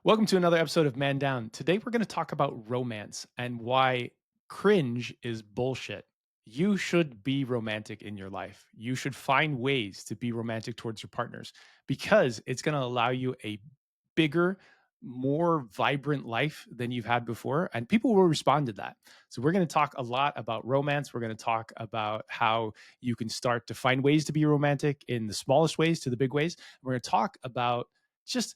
Welcome to another episode of Man Down. Today we're going to talk about romance and why cringe is bullshit. You should be romantic in your life. You should find ways to be romantic towards your partners because it's going to allow you a bigger, more vibrant life than you've had before. And people will respond to that. So, we're going to talk a lot about romance. We're going to talk about how you can start to find ways to be romantic in the smallest ways to the big ways. We're going to talk about just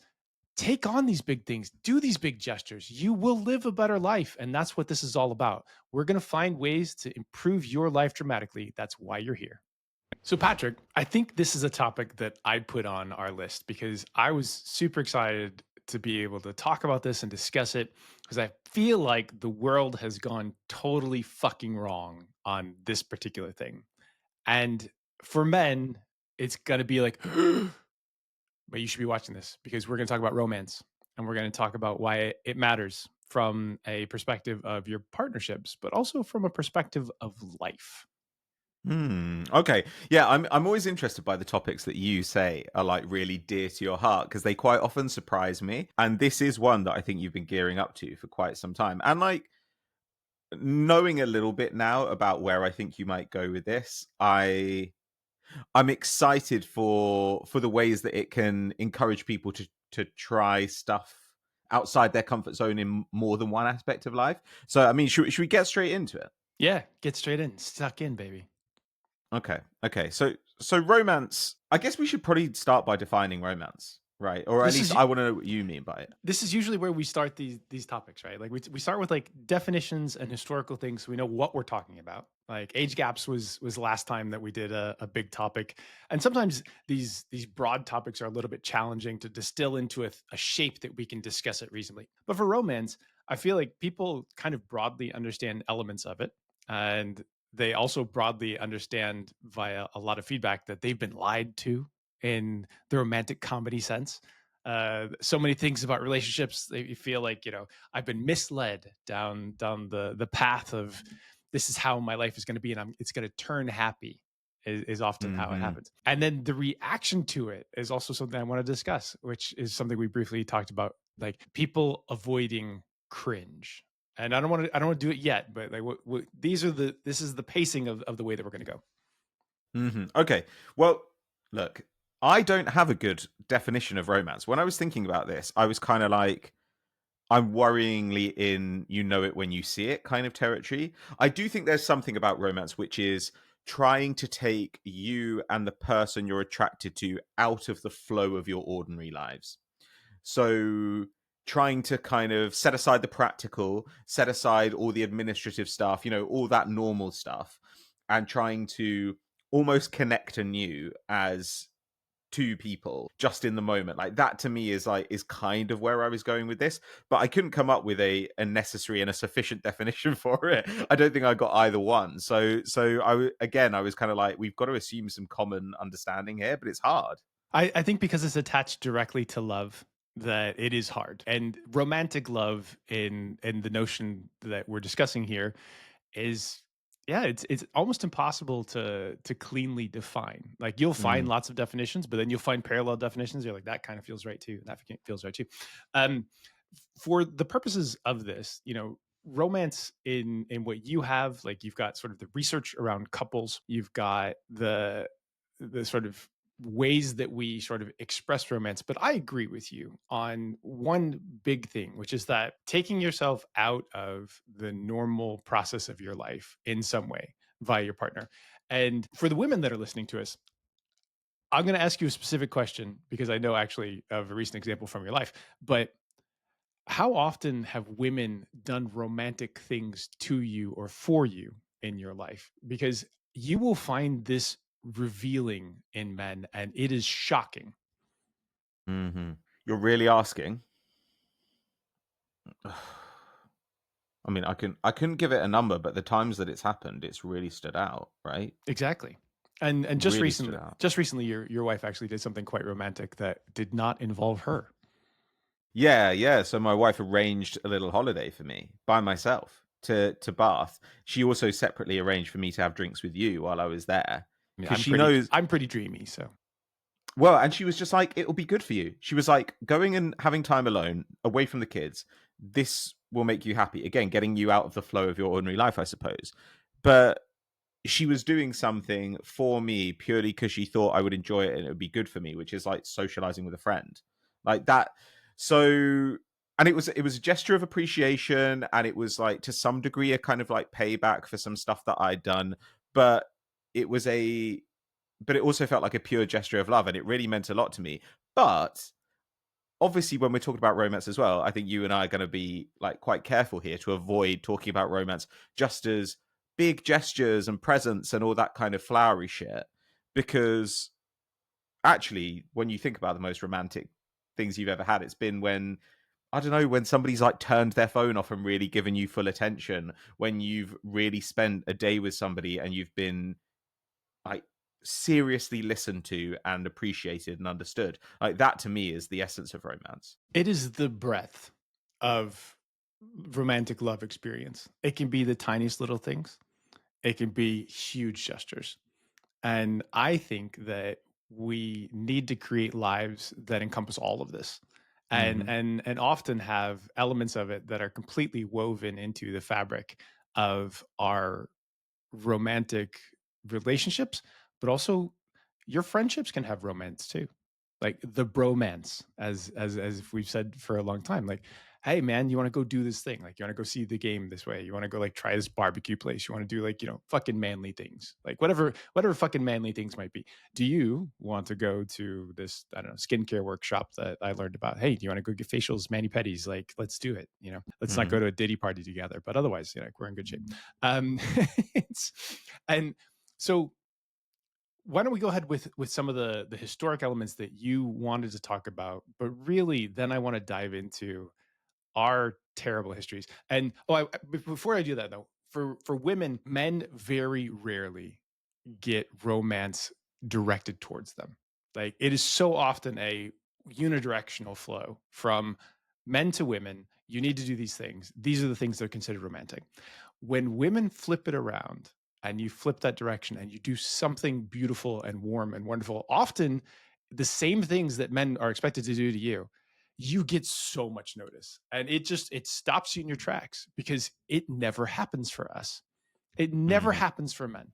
take on these big things, do these big gestures. You will live a better life. And that's what this is all about. We're going to find ways to improve your life dramatically. That's why you're here. So, Patrick, I think this is a topic that I put on our list because I was super excited to be able to talk about this and discuss it because I feel like the world has gone totally fucking wrong on this particular thing. And for men, it's going to be like, but you should be watching this because we're going to talk about romance and we're going to talk about why it matters from a perspective of your partnerships, but also from a perspective of life. Okay. Yeah, I'm always interested by the topics that you say are like really dear to your heart because they quite often surprise me. And this is one that I think you've been gearing up to for quite some time. And like knowing a little bit now about where I think you might go with this, I'm excited for the ways that it can encourage people to try stuff outside their comfort zone in more than one aspect of life. So I mean, should we get straight into it? Yeah, get straight in, stuck in, baby. Okay. Okay. So romance, I guess we should probably start by defining romance, right? Or at This least is I want to know what you mean by it. this is usually where we start these topics, right? Like we start with like definitions and historical things so we know what we're talking about. Like age gaps was the last time that we did a big topic. And sometimes these broad topics are a little bit challenging to distill into a shape that we can discuss it reasonably. But for romance, I feel like people kind of broadly understand elements of it. And they also broadly understand via a lot of feedback that they've been lied to in the romantic comedy sense. So many things about relationships they feel like, I've been misled down the path of this is how my life is going to be, and it's going to turn happy is often how it Hmm. happens. And then the reaction to it is also something I want to discuss, which is something we briefly talked about, like people avoiding cringe. And I don't want to do it yet, but like this is the pacing of the way that we're going to go. Okay. Well, look, I don't have a good definition of romance. When I was thinking about this, I was kind of like, I'm worryingly in you know it when you see it kind of territory. I do think there's something about romance which is trying to take you and the person you're attracted to out of the flow of your ordinary lives. So trying to kind of set aside the practical, set aside all the administrative stuff, all that normal stuff, and trying to almost connect anew as two people just in the moment. Like that to me is kind of where I was going with this, but I couldn't come up with a necessary and a sufficient definition for it. I don't think I got either one. Again, I was kind of like, we've got to assume some common understanding here, but it's hard. I think because it's attached directly to love that it is hard. And romantic love in the notion that we're discussing here is yeah, it's almost impossible to cleanly define. Like you'll find Mm. lots of definitions, but then you'll find parallel definitions. You're like, that kind of feels right too. That feels right too. Um, for the purposes of this, romance in what you have, like you've got sort of the research around couples, you've got the sort of ways that we sort of express romance. But I agree with you on one big thing, which is that taking yourself out of the normal process of your life in some way via your partner. And for the women that are listening to us, I'm going to ask you a specific question because I know actually of a recent example from your life. But how often have women done romantic things to you or for you in your life? Because you will find this revealing in men and it is shocking. Hmm. You're really asking. I mean, I couldn't give it a number, but the times that it's happened, it's really stood out, right? Exactly. And just Really stood recently, out. your wife actually did something quite romantic that did not involve her. Yeah, yeah. So my wife arranged a little holiday for me by myself to Bath. She also separately arranged for me to have drinks with you while I was there I mean, because she knows. I'm pretty dreamy, so Well, and she was just like, "It'll be good for you." She was like, "Going and having time alone, away from the kids, this will make you happy." Again, getting you out of the flow of your ordinary life, I suppose. But she was doing something for me purely because she thought I would enjoy it and it would be good for me, which is like socializing with a friend, like that. So, and it was a gesture of appreciation, and it was like to some degree a kind of like payback for some stuff that I'd done, but it was a but it also felt like a pure gesture of love, and it really meant a lot to me. But obviously, when we're talking about romance as well, I think you and I are going to be like quite careful here to avoid talking about romance just as big gestures and presents and all that kind of flowery shit. Because actually, when you think about the most romantic things you've ever had, it's been when, I don't know, when somebody's like turned their phone off and really given you full attention, when you've really spent a day with somebody and you've been like seriously listened to and appreciated and understood. Like that to me is the essence of romance. It is the breadth of romantic love experience. It can be the tiniest little things. It can be huge gestures. And I think that we need to create lives that encompass all of this and Hmm. and often have elements of it that are completely woven into the fabric of our romantic relationships, but also your friendships can have romance too. Like the bromance, as we've said for a long time. Like, hey man, you want to go do this thing? Like, you want to go see the game this way? You want to go like try this barbecue place? You want to do like fucking manly things? Like whatever fucking manly things might be. Do you want to go to this I don't know skincare workshop that I learned about? Hey, do you want to go get facials, mani pedis? Like, let's do it. Let's not go Hmm. to a Diddy party together, but otherwise, we're in good shape. Um, it's and so why don't we go ahead with some of the historic elements that you wanted to talk about, but really then I want to dive into our terrible histories. And before I do that though, for women, men very rarely get romance directed towards them. Like it is so often a unidirectional flow from men to women. You need to do these things. These are the things that are considered romantic. When women flip it around and you flip that direction and you do something beautiful and warm and wonderful, often the same things that men are expected to do to you, you get so much notice. And it stops you in your tracks because it never happens for us. It never Hmm. happens for men.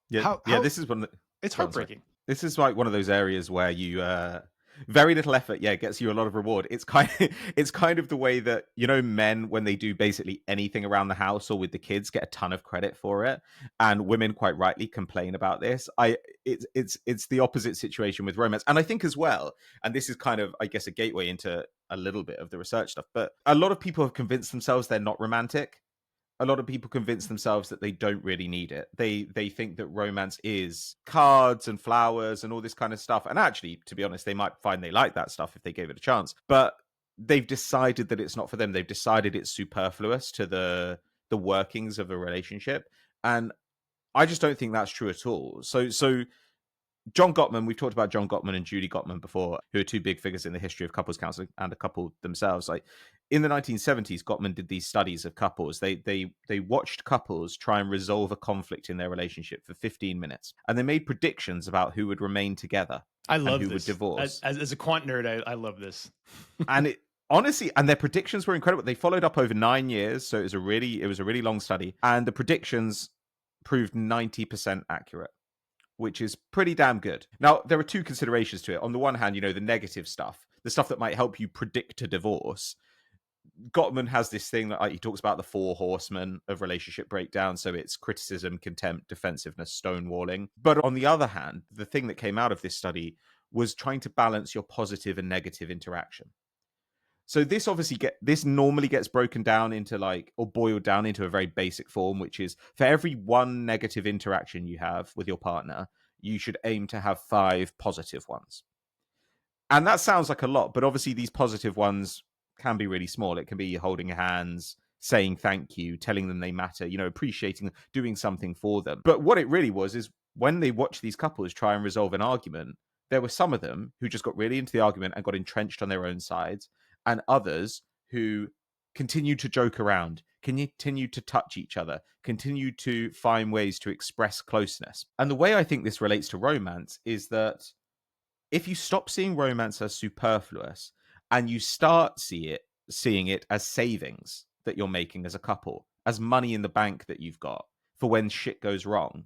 Yeah, yeah. How This is one. it's Go on, sorry. heartbreaking. This is like one of those areas where you very little effort, yeah, gets you a lot of reward. It's kind of it's kind of the way that men when they do basically anything around the house or with the kids get a ton of credit for it, and women quite rightly complain about this. It's the opposite situation with romance, and I think as well. And this is kind of I guess a gateway into a little bit of the research stuff. But a lot of people have convinced themselves they're not romantic. A lot of people convince themselves that they don't really need it. They think that romance is cards and flowers and all this kind of stuff. And actually, to be honest, they might find they like that stuff if they gave it a chance. But they've decided that it's not for them. They've decided it's superfluous to the workings of a relationship. And I just don't think that's true at all. So John Gottman, we've talked about John Gottman and Judy Gottman before, who are two big figures in the history of couples counseling and a couple themselves. Like in the 1970s, Gottman did these studies of couples. They watched couples try and resolve a conflict in their relationship for 15 minutes, and they made predictions about who would remain together I and love who would this. divorce. As a quant nerd, I love this. And it honestly, and their predictions were incredible. They followed up over 9 years, so it was a really long study, and the predictions proved 90% accurate, which is pretty damn good. Now, there are two considerations to it. On the one hand, the negative stuff, the stuff that might help you predict a divorce. Gottman has this thing that he talks about the four horsemen of relationship breakdown. So it's criticism, contempt, defensiveness, stonewalling. But on the other hand, the thing that came out of this study was trying to balance your positive and negative interaction. So this normally gets broken down into or boiled down into a very basic form, which is for every one negative interaction you have with your partner, you should aim to have 5 positive ones. And that sounds like a lot, but obviously these positive ones can be really small. It can be holding hands, saying thank you, telling them they matter, appreciating, doing something for them. But what it really was is when they watched these couples try and resolve an argument, there were some of them who just got really into the argument and got entrenched on their own sides, and others who continued to joke around, continued to touch each other, continued to find ways to express closeness. And the way I think this relates to romance is that if you stop seeing romance as superfluous and you start seeing it as savings that you're making as a couple, as money in the bank that you've got for when shit goes wrong,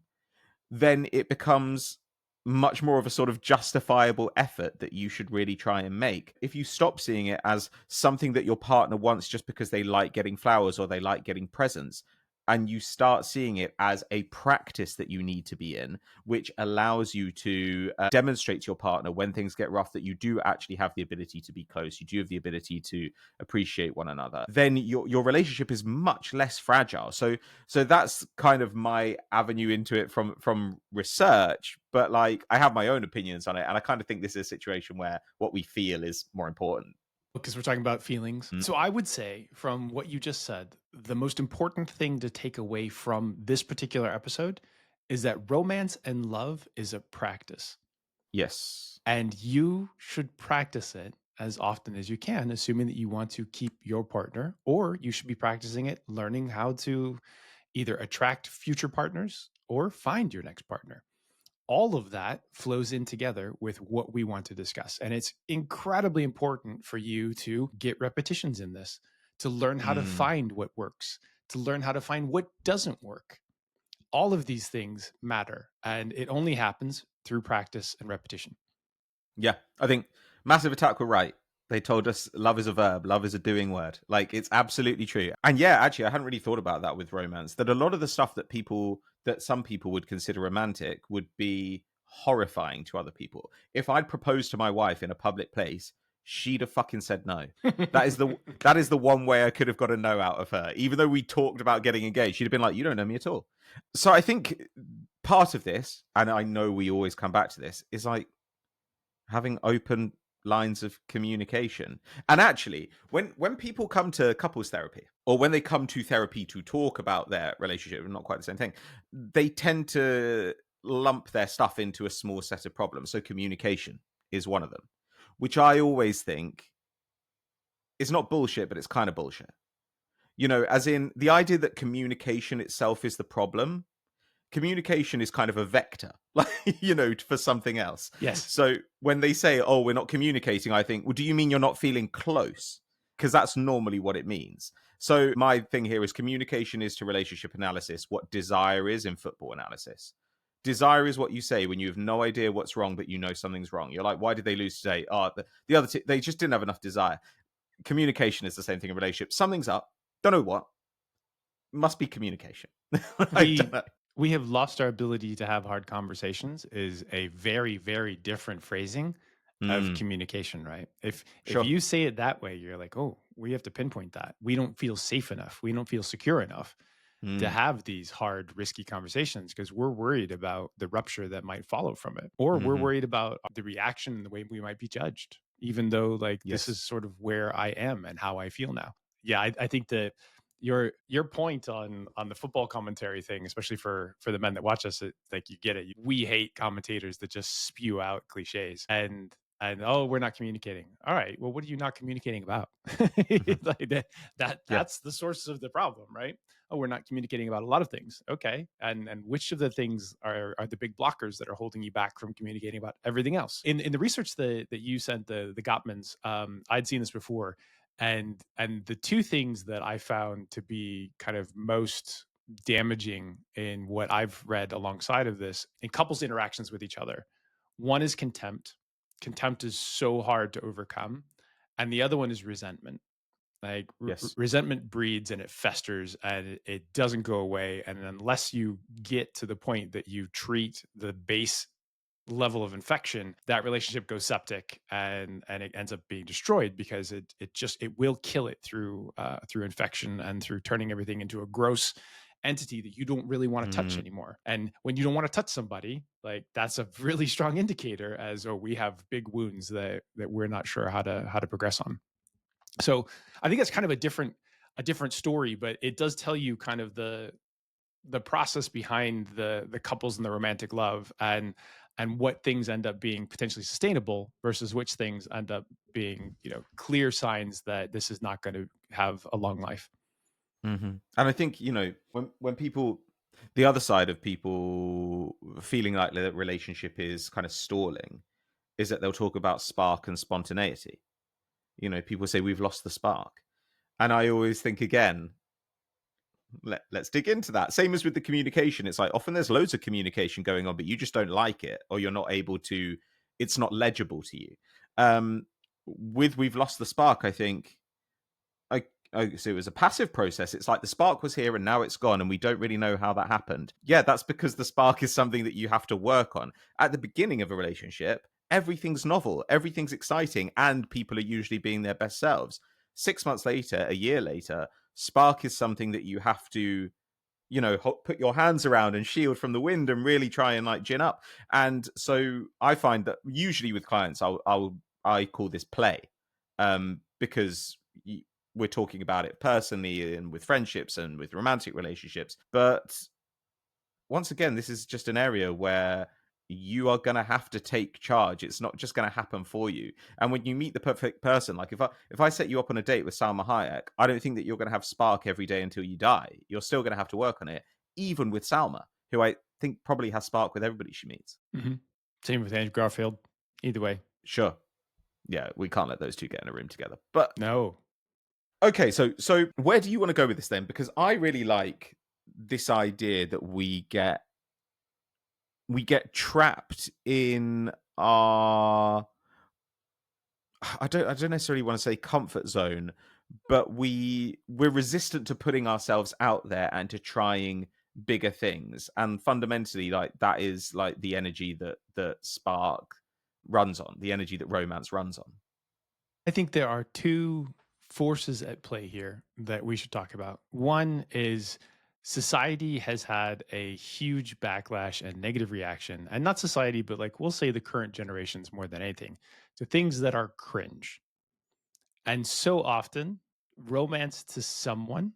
then it becomes much more of a sort of justifiable effort that you should really try and make. If you stop seeing it as something that your partner wants just because they like getting flowers or they like getting presents, and you start seeing it as a practice that you need to be in, which allows you to demonstrate to your partner when things get rough that you do actually have the ability to be close, you do have the ability to appreciate one another, then your relationship is much less fragile. So that's kind of my avenue into it from research, but like I have my own opinions on it, and I kind of think this is a situation where what we feel is more important. Because we're talking about feelings. Mm. So I would say, from what you just said, the most important thing to take away from this particular episode is that romance and love is a practice. Yes. And you should practice it as often as you can, assuming that you want to keep your partner, or you should be practicing it, learning how to either attract future partners or find your next partner. All of that flows in together with what we want to discuss. And it's incredibly important for you to get repetitions in this, to learn how to Mm. find what works, to learn how to find what doesn't work. All of these things matter, and it only happens through practice and repetition. Yeah, I think Massive Attack were right. They told us love is a verb, love is a doing word. Like it's absolutely true. And yeah, actually, I hadn't really thought about that with romance. That a lot of the stuff that some people would consider romantic would be horrifying to other people. If I'd proposed to my wife in a public place, she'd have fucking said no. That is the one way I could have got a no out of her. Even though we talked about getting engaged, she'd have been like, "You don't know me at all." So I think part of this, and I know we always come back to this, is like having open lines of communication. And actually, when people come to couples therapy or when they come to therapy to talk about their relationship, not quite the same thing, they tend to lump their stuff into a small set of problems. So communication is one of them, which I always think is not bullshit, but it's kind of bullshit. You know, as in the idea that communication itself is the problem. Communication is kind of a vector, like, for something else. Yes. So when they say, "Oh, we're not communicating," I think, well, do you mean you're not feeling close? Because that's normally what it means. So my thing here is communication is to relationship analysis what desire is in football analysis. Desire is what you say when you have no idea what's wrong, but you know something's wrong. You're like, why did they lose today? Oh, the other they just didn't have enough desire. Communication is the same thing in relationship. Something's up. Don't know what. Must be communication. I don't we know. we have lost our ability to have hard conversations is a very, very different phrasing of Mm, communication, right? If sure. you say it that way, you're like, oh, we have to pinpoint that. We don't feel safe enough. We don't feel secure enough to Mm. have these hard, risky conversations because we're worried about the rupture that might follow from it, or we're Mhm. worried about the reaction and the way we might be judged, even though like this is Yes. sort of where I am and how I feel now. Yeah, I think that your point on the football commentary thing, especially for the men that watch us, like you get it. We hate commentators that just spew out cliches and oh, we're not communicating. All right, well, what are you not communicating about? Mhm. Like Yeah. that's the source of the problem, right? Oh, we're not communicating about a lot of things. Okay, and which of the things are the big blockers that are holding you back from communicating about everything else? In the research that you sent the Gottmans, I'd seen this before, and the two things that I found to be kind of most damaging in what I've read alongside of this in couples interactions with each other. One is contempt. Contempt is so hard to overcome, and the other one is resentment. Like Yes. resentment breeds and it festers and it doesn't go away. And unless you get to the point that you treat the base level of infection, that relationship goes septic and it ends up being destroyed because it will kill it through infection and through turning everything into a gross entity that you don't really want to touch Mm. anymore. And when you don't want to touch somebody, like that's a really strong indicator as oh we have big wounds that we're not sure how to progress on. So I think that's kind of a different story, but it does tell you kind of the process behind the couples and the romantic love and what things end up being potentially sustainable versus which things end up being clear signs that this is not going to have a long life. Mhm. And I think, when people the other side of people feeling like the relationship is kind of stalling is that they'll talk about spark and spontaneity. People say we've lost the spark. And I always think again, let's dig into that. Same as with the communication. It's like often there's loads of communication going on, but you just don't like it, or you're not able to, it's not legible to you. With we've lost the spark, I think so it was a passive process. It's like the spark was here and now it's gone, and we don't really know how that happened. Yeah, that's because the spark is something that you have to work on. At the beginning of a relationship, everything's novel, everything's exciting, and people are usually being their best selves. 6 months later, a year later, spark is something that you have to put your hands around and shield from the wind and really try and like gin up. And so I find that usually with clients, I call this play, because we're talking about it personally and with friendships and with romantic relationships. But once again, this is just an area where you are going to have to take charge. It's not just going to happen for you. And when you meet the perfect person, like if I set you up on a date with Salma Hayek, I don't think that you're going to have spark every day until you die. You're still going to have to work on it, even with Salma, who I think probably has spark with everybody she meets. Hmm. Same with Andrew Garfield. Either way, Sure. Yeah, we can't let those two get in a room together. But no. okay, so where do you want to go with this then? Because I really like this idea that we get trapped in our, I don't necessarily want to say comfort zone, but we're resistant to putting ourselves out there and to trying bigger things. And fundamentally, like that is like the energy that spark runs on, the energy that romance runs on. I think there are two forces at play here that we should talk about. One is society has had a huge backlash and negative reaction, and not society, but like we'll say the current generations more than anything, to things that are cringe. And so often, romance to someone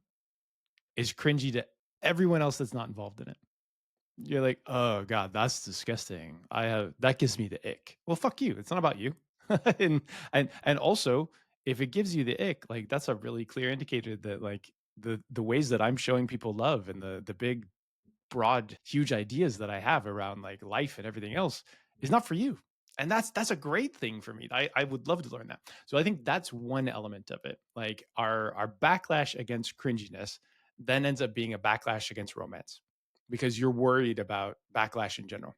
is cringy to everyone else that's not involved in it. You're like, "Oh god, that's disgusting. I have that gives me the ick." Well, fuck you. It's not about you. and and also, if it gives you the ick, like that's a really clear indicator that like the ways that I'm showing people love and the big broad huge ideas that I have around like life and everything else is not for you. And that's a great thing for me. I would love to learn that. So I think that's one element of it. Like our backlash against cringiness then ends up being a backlash against romance because you're worried about backlash in general.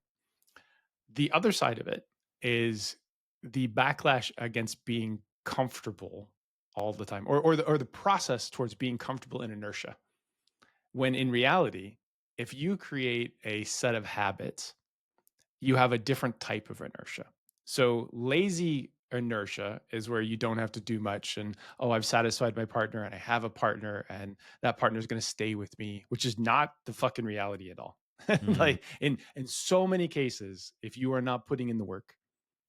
The other side of it is the backlash against being comfortable all the time or the process towards being comfortable in inertia. When in reality, if you create a set of habits, you have a different type of inertia. So lazy inertia is where you don't have to do much and oh I've satisfied my partner and I have a partner and that partner is going to stay with me, which is not the fucking reality at all. Mm. Like in so many cases, if you are not putting in the work,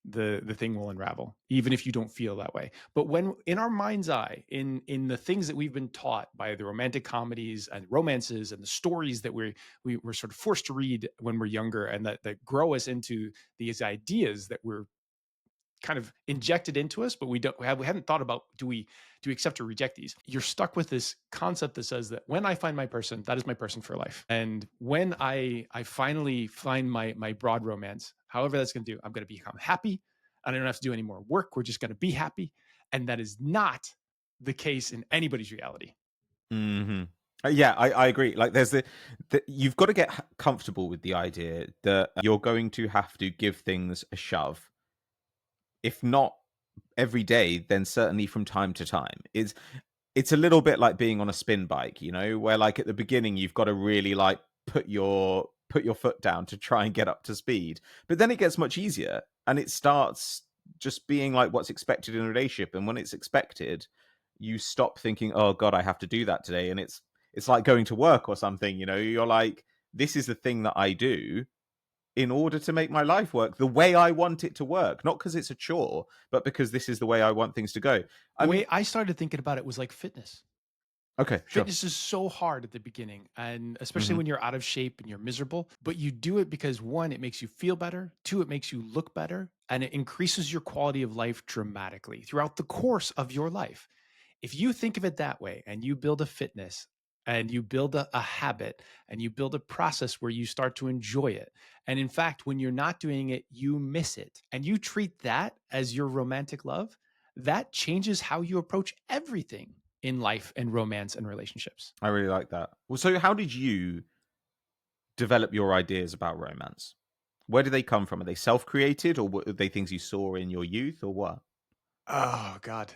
the thing will unravel even if you don't feel that way. But when in our mind's eye, in the things that we've been taught by the romantic comedies and romances and the stories that we were sort of forced to read when we're younger and that grow us into these ideas that we're kind of injected into us, but we haven't thought about do we accept or reject these. You're stuck with this concept that says that when I find my person, that is my person for life. And when I finally find my broad romance, however that's going to do, I'm going to become happy and I don't have to do any more work. We're just going to be happy. And that is not the case in anybody's reality. Hmm. Yeah, I agree. Like, there's you've got to get comfortable with the idea that you're going to have to give things a shove, if not every day, then certainly from time to time. It's a little bit like being on a spin bike, where like at the beginning you've got to really like put your foot down to try and get up to speed. But then it gets much easier and it starts just being like what's expected in a relationship. And when it's expected, you stop thinking, "Oh god, I have to do that today." And it's like going to work or something, you're like, this is the thing that I do in order to make my life work the way I want it to work, not because it's a chore, but because this is the way I want things to go. I The mean, way I started thinking about it was like fitness. okay, sure. Fitness is so hard at the beginning, and especially Hmm. when you're out of shape and you're miserable, but you do it because one, it makes you feel better, two, it makes you look better, and it increases your quality of life dramatically throughout the course of your life. If you think of it that way and you build a fitness and you build a habit and you build a process where you start to enjoy it. And in fact, when you're not doing it, you miss it. And you treat that as your romantic love, that changes how you approach everything in life and romance and relationships. I really like that. Well, so how did you develop your ideas about romance? Where do they come from? Are they self-created, or were they things you saw in your youth, or what? Oh God.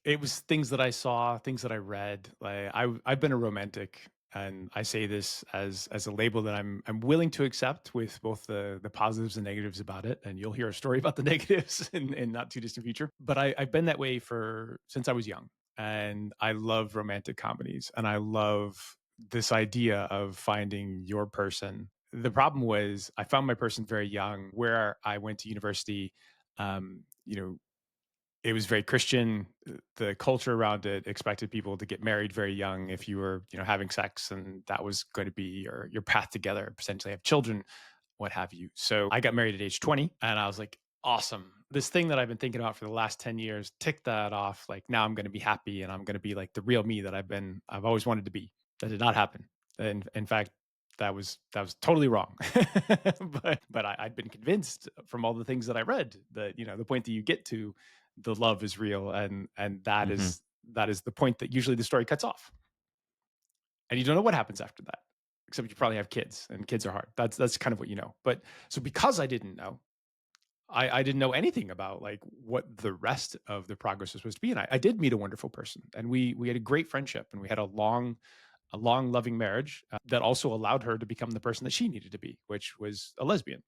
It was things that I saw, things that I read. Like I've been a romantic, and I say this as a label that I'm willing to accept with both the positives and negatives about it. And you'll hear a story about the negatives in not too distant future. But I've been that way for since I was young, and I love romantic comedies, and I love this idea of finding your person. The problem was I found my person very young. Where I went to university, you know, it was very Christian. The culture around it expected people to get married very young if you were, having sex, and that was going to be your path together, potentially have children, what have you. So I got married at age 20, and I was like, awesome. This thing that I've been thinking about for the last 10 years, tick that off. Like now I'm going to be happy and I'm going to be like the real me that I've always wanted to be. That did not happen. And in fact, that was totally wrong. I'd been convinced from all the things that I read that, the point that you get to, the love is real, and that Hmm. is the point that usually the story cuts off. And you don't know what happens after that, except you probably have kids, and kids are hard. That's kind of what you know. But so because I didn't know, I didn't know anything about like what the rest of the progress was supposed to be. And I did meet a wonderful person, and we had a great friendship, and we had a long loving marriage that also allowed her to become the person that she needed to be, which was a lesbian.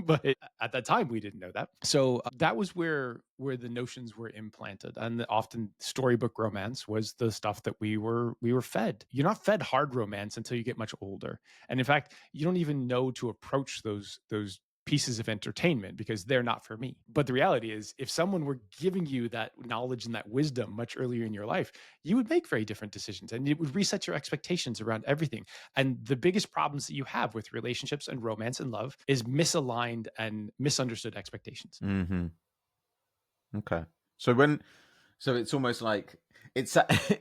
But at that time, we didn't know that. So that was where the notions were implanted, and often storybook romance was the stuff that we were fed. You're not fed hard romance until you get much older, and in fact, you don't even know to approach those pieces of entertainment because they're not for me. But the reality is, if someone were giving you that knowledge and that wisdom much earlier in your life, you would make very different decisions, and it would reset your expectations around everything. And the biggest problems that you have with relationships and romance and love is misaligned and misunderstood expectations. Hmm. Okay. So so it's almost like it's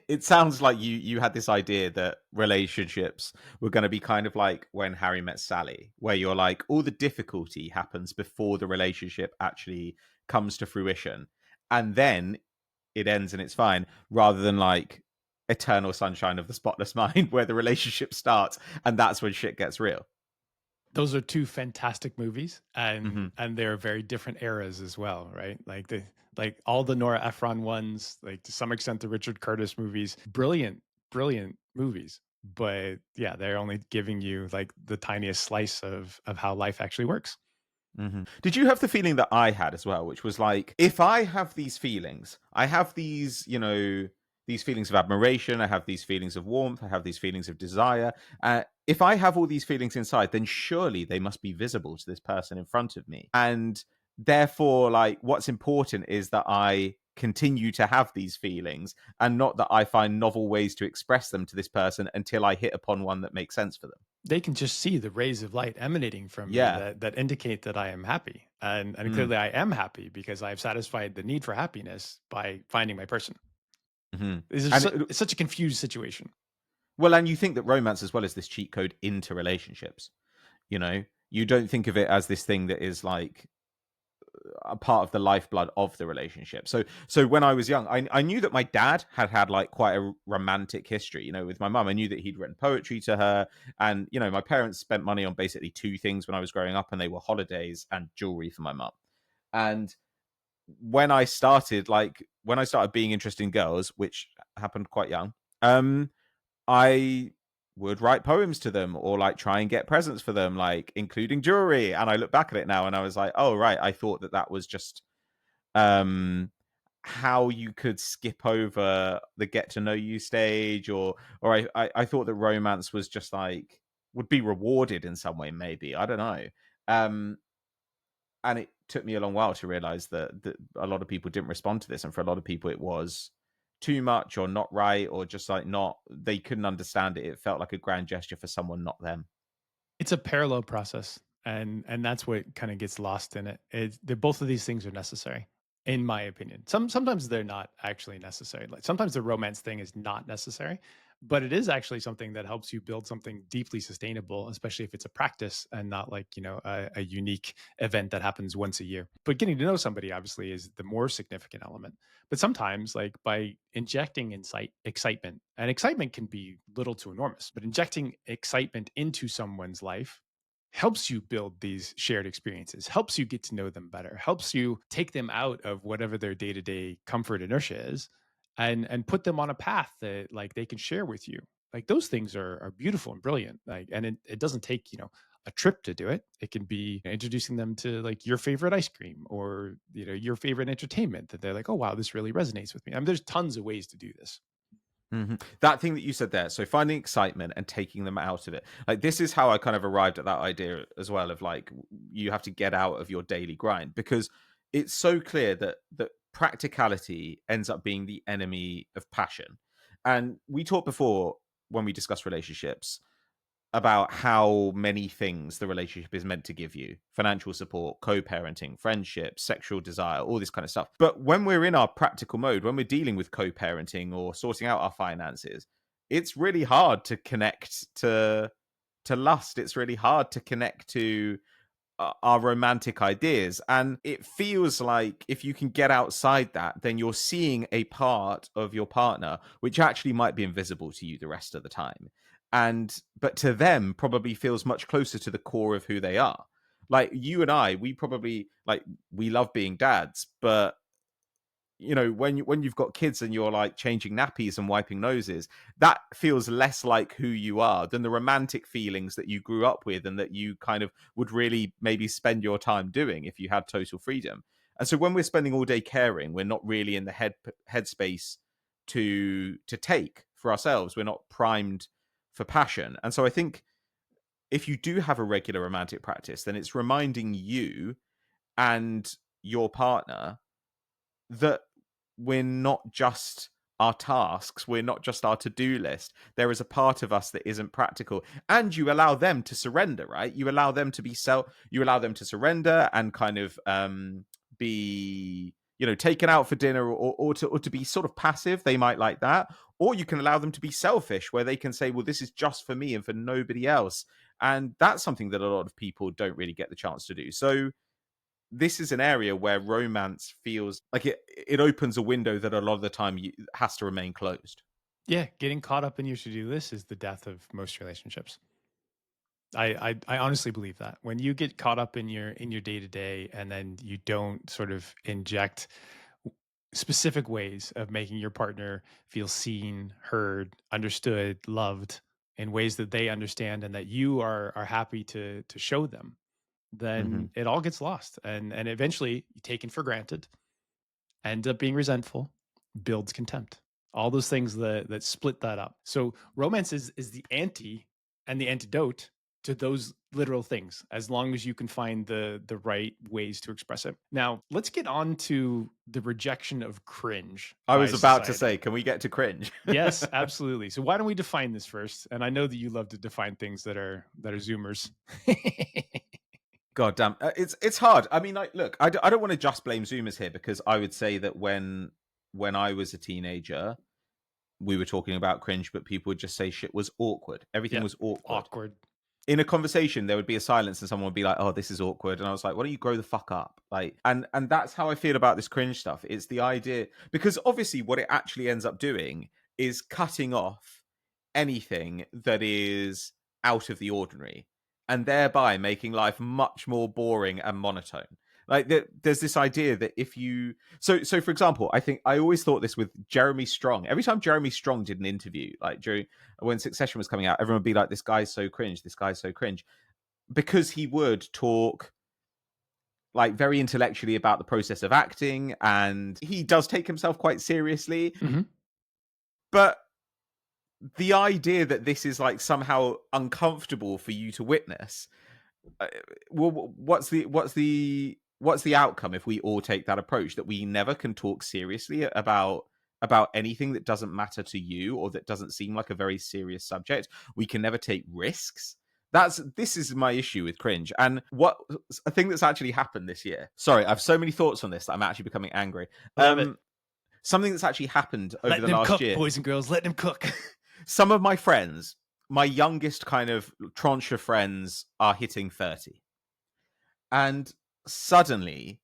it sounds like you had this idea that relationships were going to be kind of like When Harry Met Sally, where you're like all the difficulty happens before the relationship actually comes to fruition, and then it ends and it's fine, rather than like Eternal Sunshine of the Spotless Mind, where the relationship starts and that's when shit gets real. Those are two fantastic movies, and Hmm. and they're very different eras as well, right? Like all the Nora Ephron ones, like to some extent the Richard Curtis movies, brilliant, brilliant movies. But yeah, they're only giving you like the tiniest slice of how life actually works. Hmm. Did you have the feeling that I had as well, which was like, if I have these feelings, I have these, these feelings of admiration, I have these feelings of warmth, I have these feelings of desire. If I have all these feelings inside, then surely they must be visible to this person in front of me. And therefore, like, what's important is that I continue to have these feelings and not that I find novel ways to express them to this person until I hit upon one that makes sense for them. They can just see the rays of light emanating from me Yeah. that indicate that I am happy. And Mm-hmm. clearly I am happy because I've satisfied the need for happiness by finding my person. And It's such a confused situation. well, and you think that romance as well is this cheat code into relationships. You don't think of it as this thing that is like a part of the lifeblood of the relationship. So when I was young, I knew that my dad had like quite a romantic history. With my mum, I knew that he'd written poetry to her, and my parents spent money on basically two things when I was growing up, and they were holidays and jewelry for my mum. And when I started being interested in girls, which happened quite young, I would write poems to them or like try and get presents for them, like including jewelry. And I look back at it now and I was like, oh, right. I thought that that was just um, how you could skip over the get to know you stage, or I thought that romance was just like would be rewarded in some way, maybe. I don't know. Um, and it took me a long while to realize that a lot of people didn't respond to this, and for a lot of people it was too much or not right, or just like not, they couldn't understand it. It felt like a grand gesture for someone, not them. It's a parallel process, and that's what kind of gets lost in it. Both of these things are necessary. in my opinion. Sometimes they're not actually necessary. Like sometimes the romance thing is not necessary, but it is actually something that helps you build something deeply sustainable, especially if it's a practice and not like, a unique event that happens once a year. But getting to know somebody obviously is the more significant element. But sometimes like by injecting excitement, and excitement can be little to enormous, but injecting excitement into someone's life helps you build these shared experiences, helps you get to know them better, helps you take them out of whatever their day-to-day comfort inertia is and put them on a path that like they can share with you. Like those things are beautiful and brilliant. Like and it doesn't take, a trip to do it. It can be introducing them to like your favorite ice cream or your favorite entertainment that they're like, "Oh wow, this really resonates with me." I mean, there's tons of ways to do this. That thing that you said there, so finding excitement and taking them out of it. Like this is how I kind of arrived at that idea as well of like you have to get out of your daily grind because it's so clear that practicality ends up being the enemy of passion. And we talked before when we discussed relationships about how many things the relationship is meant to give you: financial support, co-parenting, friendship, sexual desire, all this kind of stuff. But when we're in our practical mode, when we're dealing with co-parenting or sorting out our finances, it's really hard to connect to lust. It's really hard to connect to our romantic ideas. And it feels like if you can get outside that, then you're seeing a part of your partner which actually might be invisible to you the rest of the time. And but to them probably feels much closer to the core of who they are. Like you and I, we probably like we love being dads, but when you've got kids and you're like changing nappies and wiping noses, that feels less like who you are than the romantic feelings that you grew up with and that you kind of would really maybe spend your time doing if you had total freedom. And so when we're spending all day caring, we're not really in the headspace to take for ourselves. We're not primed for passion. And so I think if you do have a regular romantic practice, then it's reminding you and your partner that we're not just our tasks, we're not just our to-do list. There is a part of us that isn't practical. And you allow them to surrender, right? You allow them to you allow them to surrender and kind of be taken out for dinner or to be sort of passive. They might like that. Or you can allow them to be selfish, where they can say, well, this is just for me and for nobody else. And that's something that a lot of people don't really get the chance to do. So this is an area where romance feels like it opens a window that a lot of the time has to remain closed. Yeah, getting caught up in your to-do list is the death of most relationships. I honestly believe that when you get caught up in your day to day, and then you don't sort of inject specific ways of making your partner feel seen, heard, understood, loved in ways that they understand and that you are happy to show them, Hmm. then it all gets lost and eventually taken for granted, end up being resentful, builds contempt. All those things that split that up. So romance is the anti and the antidote to those literal things, as long as you can find the right ways to express it. Now, let's get on to the rejection of cringe I by was about to society. say, can we get to cringe? Yes, absolutely. So why don't we define this first? And I know that you love to define things that are zoomers. God damn, it's hard. I mean, like, look, I don't want to just blame Zoomers here because I would say that when I was a teenager, we were talking about cringe, but people would just say shit was awkward. Everything Yeah, was awkward. awkward. In a conversation there would be a silence and someone would be like, oh, this is awkward, and I was like, why don't you grow the fuck up? Like, and that's how I feel about this cringe stuff. It's the idea, because obviously what it actually ends up doing is cutting off anything that is out of the ordinary and thereby making life much more boring and monotone. Like there's this idea that if you so for example, I think I always thought this with Jeremy Strong. Every time Jeremy Strong did an interview, like during when Succession was coming out, everyone would be like, this guy's so cringe, this guy's so cringe, because he would talk like very intellectually about the process of acting, and he does take himself quite seriously. Mhm. But the idea that this is like somehow uncomfortable for you to witness, uh, well, what's the outcome if we all take that approach, that we never can talk seriously about anything that doesn't matter to you or that doesn't seem like a very serious subject? We can never take risks This is my issue with cringe. And what a thing that's actually happened this year. Sorry, I have so many thoughts on this that I'm actually becoming angry. Love it. Something that's actually happened over Letting the him last cook, year. boys and girls. Letting him cook. Some of my friends, my youngest kind of tranche of friends, are hitting 30. And suddenly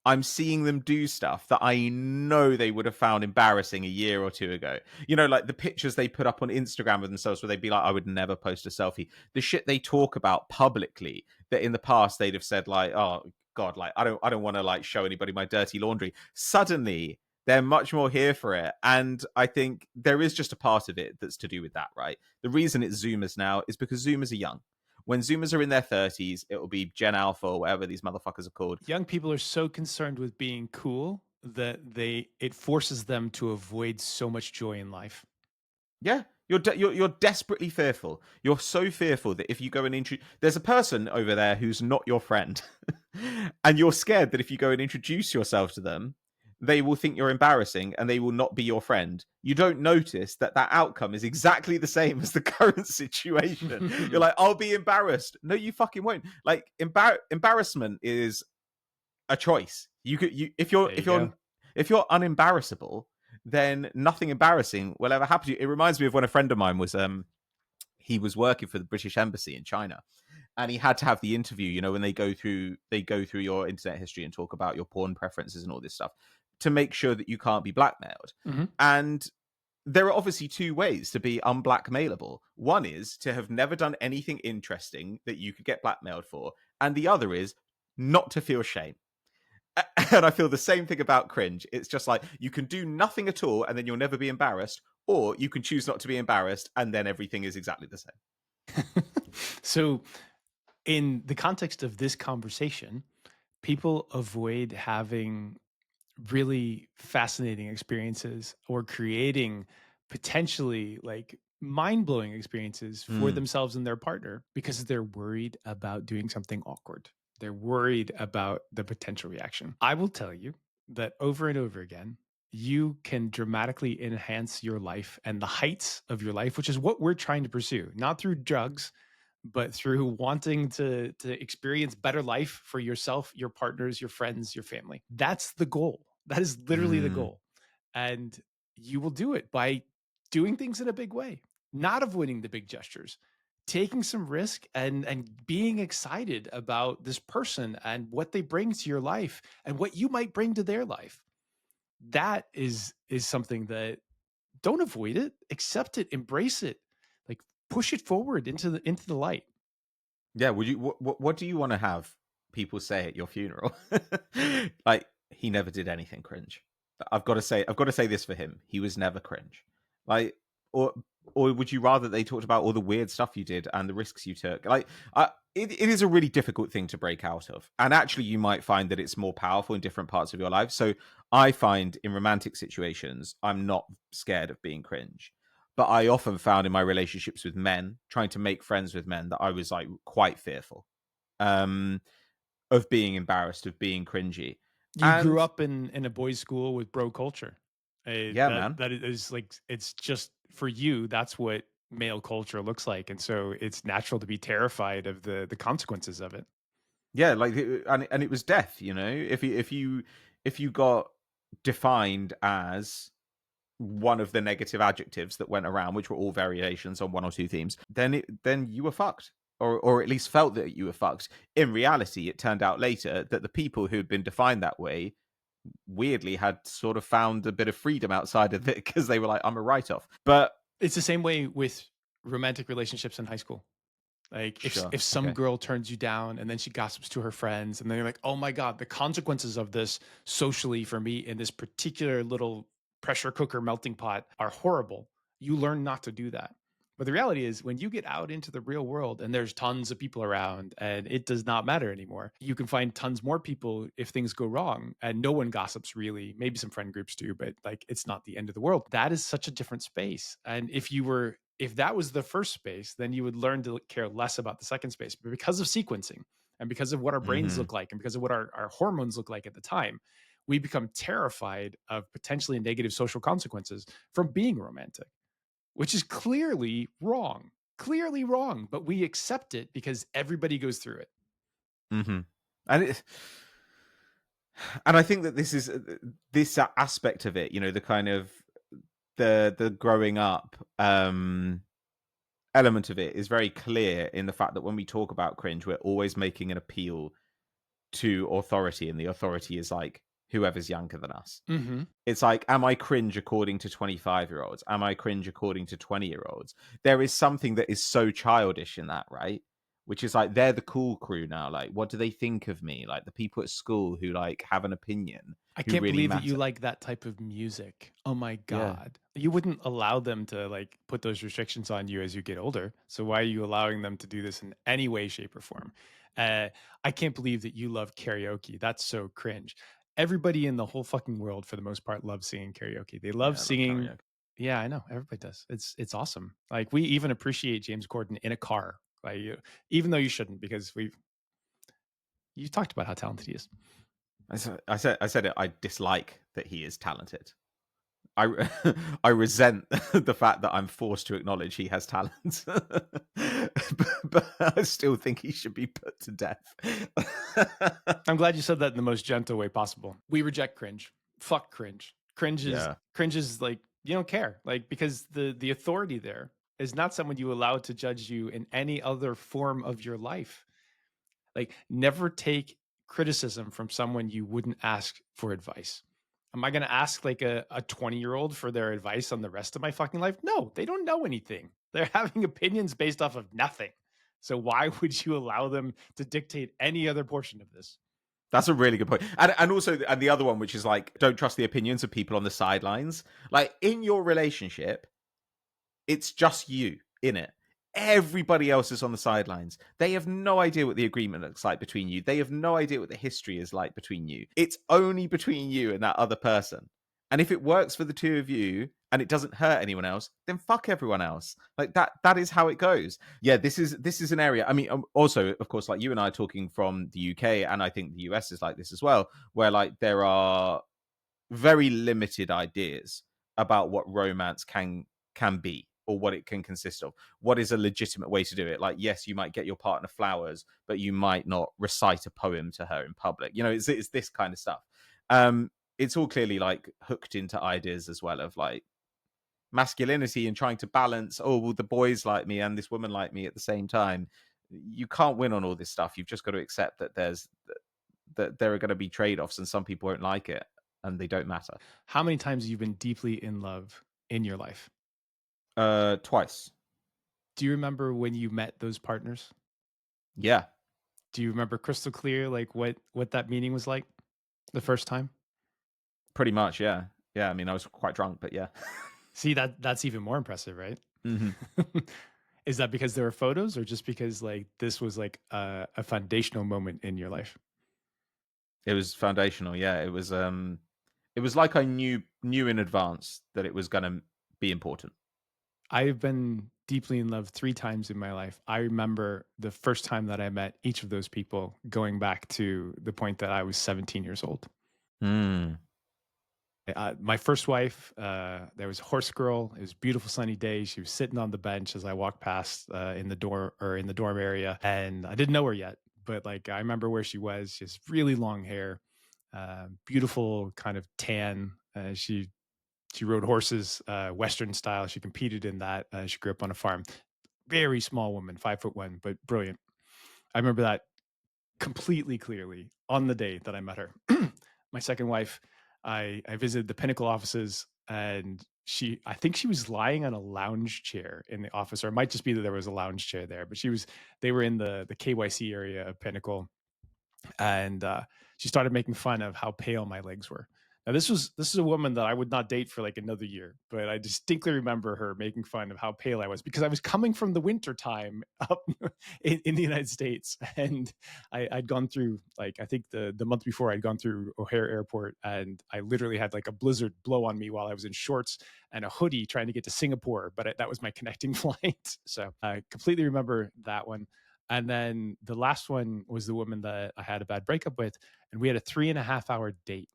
I'm seeing them do stuff that I know they would have found embarrassing a year or two ago. You know, like the pictures they put up on Instagram of themselves where they'd be like, I would never post a selfie. The shit they talk about publicly that in the past they'd have said, like, oh God, like I don't want to like show anybody my dirty laundry. Suddenly they're much more here for it. And I think there is just a part of it that's to do with that, right? The reason it's Zoomers now is because Zoomers are young. When Zoomers are in their 30s, it will be Gen Alpha or whatever these motherfuckers are called. Young people are so concerned with being cool that it forces them to avoid so much joy in life. Yeah, you're desperately fearful. You're so fearful that if you go and introduce, there's a person over there who's not your friend, and you're scared that if you go and introduce yourself to them, they will think you're embarrassing and they will not be your friend. You don't notice that that outcome is exactly the same as the current situation. You're like, I'll be embarrassed. No, you fucking won't. Like embarrassment is a choice. You could you There you go. if you're unembarrassable, then nothing embarrassing will ever happen to you. It reminds me of when a friend of mine was he was working for the British Embassy in China, and he had to have the interview. You know, when they go through your internet history and talk about your porn preferences and all this stuff to make sure that you can't be blackmailed. Mhm. And there are obviously two ways to be unblackmailable. One is to have never done anything interesting that you could get blackmailed for, and the other is not to feel shame. And I feel the same thing about cringe. It's just like you can do nothing at all and then you'll never be embarrassed, or you can choose not to be embarrassed and then everything is exactly the same. So, in the context of this conversation, people avoid having really fascinating experiences or creating potentially like mind-blowing experiences for Mm. themselves and their partner because they're worried about doing something awkward. They're worried about the potential reaction. I will tell you that over and over again, you can dramatically enhance your life and the heights of your life, which is what we're trying to pursue, not through drugs, but through wanting to experience better life for yourself, your partners, your friends, your family. That's the goal. That is literally the Mm. goal. And you will do it by doing things in a big way, not avoiding the big gestures, taking some risk and being excited about this person and what they bring to your life and what you might bring to their life. That is something that don't avoid it, accept it, embrace it. Like push it forward into the light. Yeah, would you what do you want to have people say at your funeral? Like he never did anything cringe. I've got to say this for him. He was never cringe. Like or or would you rather they talked about all the weird stuff you did and the risks you took? Like it is a really difficult thing to break out of. And actually you might find that it's more powerful in different parts of your life. So I find in romantic situations I'm not scared of being cringe, but I often found in my relationships with men, trying to make friends with men, that I was like quite fearful um, of being embarrassed, of being cringy. You grew And up in a boys' school with bro culture. yeah, That man. that is like it's just for you. That's what male culture looks like, and so it's natural to be terrified of the consequences of it. Yeah, like and it was death, you know. If you got defined as one of the negative adjectives that went around, which were all variations on one or two themes, then you were fucked. Or at least felt that you were fucked. In reality, it turned out later that the people who had been defined that way weirdly had sort of found a bit of freedom outside of it because they were like, I'm a write off. But It's the same way with romantic relationships in high school. Like sure, if some okay. girl turns you down and then she gossips to her friends and they're like, "Oh my god, the consequences of this socially for me in this particular little pressure cooker melting pot are horrible." You learn not to do that. But the reality is when you get out into the real world and there's tons of people around and it does not matter anymore. You can find tons more people if things go wrong and no one gossips really. Maybe some friend groups do, but like it's not the end of the world. That is such a different space. And if that was the first space, then you would learn to care less about the second space. But because of sequencing and because of what our brains Hmm. look like and because of what our hormones look like at the time, we become terrified of potentially negative social consequences from being romantic, which is clearly wrong. clearly wrong, but we accept it because everybody goes through it. Hmm. And and I think that this is this aspect of it, the kind of the growing up element of it is very clear in the fact that when we talk about cringe, we're always making an appeal to authority, and the authority is like whoever's younger than us. Mhm. It's like, am I cringe according to 25-year-olds? Am I cringe according to 20-year-olds? There is something that is so childish in that, right? Which is like they're the cool crew now. Like, what do they think of me? Like the people at school who like have an opinion, I who can't really believe that you matter. like that type of music. Oh my Yeah. god. You wouldn't allow them to, like, put those restrictions on you as you get older, so why are you allowing them to do this in any way, shape, or form? Uh, I can't believe that you love karaoke. That's so cringe. Everybody in the whole fucking world, for the most part, loves singing karaoke. They love Yeah, I love singing. karaoke. Yeah, I know. Everybody does. It's awesome. Like, we even appreciate James Corden in a car. Like, even though you shouldn't, because you talked about how talented he is. I said it. I dislike that he is talented. I I resent the fact that I'm forced to acknowledge he has talent, but I still think he should be put to death. I'm glad you said that in the most gentle way possible. We reject cringe. Fuck cringe. Yeah, Cringe is like you don't care. Like because the authority there is not someone you allow to judge you in any other form of your life. Like never take criticism from someone you wouldn't ask for advice. Am I going to ask like a 20-year-old for their advice on the rest of my fucking life? No, they don't know anything. They're having opinions based off of nothing. So why would you allow them to dictate any other portion of this? that's a really good point. And also, and the other one, which is like, don't trust the opinions of people on the sidelines. Like in your relationship, it's just you in it. Everybody else is on the sidelines. They have no idea what the agreement looks like between you. They have no idea what the history is like between you. It's only between you and that other person. And if it works for the two of you and it doesn't hurt anyone else, then fuck everyone else. Like that is how it goes. Yeah, this is an area. I mean, also, of course, like you and I are talking from the UK, and I think the US is like this as well, where like there are very limited ideas about what romance can be or what it can consist of. What is a legitimate way to do it? Like, yes, you might get your partner flowers, but you might not recite a poem to her in public. It's this kind of stuff. It's all clearly like hooked into ideas as well of like masculinity and trying to balance. Oh, well, the boys like me and this woman like me at the same time. You can't win on all this stuff. You've just got to accept that there are going to be trade-offs and some people won't like it and they don't matter. How many times have you been deeply in love in your life? Twice. Do you remember when you met those partners? Yeah, Do you remember crystal clear like what that meeting was like the first time? pretty much. Yeah, yeah. I mean, I was quite drunk, but yeah. See that's even more impressive, right? Hmm. Is that because there were photos or just because like this was like a foundational moment in your life? It was foundational. Yeah, it was like I knew in advance that it was going to be important. I've been deeply in love 3 times in my life. I remember the first time that I met each of those people going back to the point that I was 17 years old. Mm. My first wife, there was a horse girl. It was a beautiful sunny day. She was sitting on the bench as I walked past in the dorm area, and I didn't know her yet, but like I remember where she was. She has really long hair, beautiful kind of tan. She rode horses, Western style. She competed in that. She grew up on a farm. Very small woman, 5'1", but brilliant. I remember that completely clearly on the day that I met her. My second wife, I visited the Pinnacle offices and I think she was lying on a lounge chair in the office, or it might just be that there was a lounge chair there, but they were in the KYC area of Pinnacle and she started making fun of how pale my legs were. Now this is a woman that I would not date for like another year, but I distinctly remember her making fun of how pale I was because I was coming from the winter time up in the United States, and I'd gone through like I think the month before I'd gone through O'Hare Airport, and I literally had like a blizzard blow on me while I was in shorts and a hoodie trying to get to Singapore, but that was my connecting flight. So I completely remember that one. And then the last one was the woman that I had a bad breakup with, and we had a 3.5 hour date.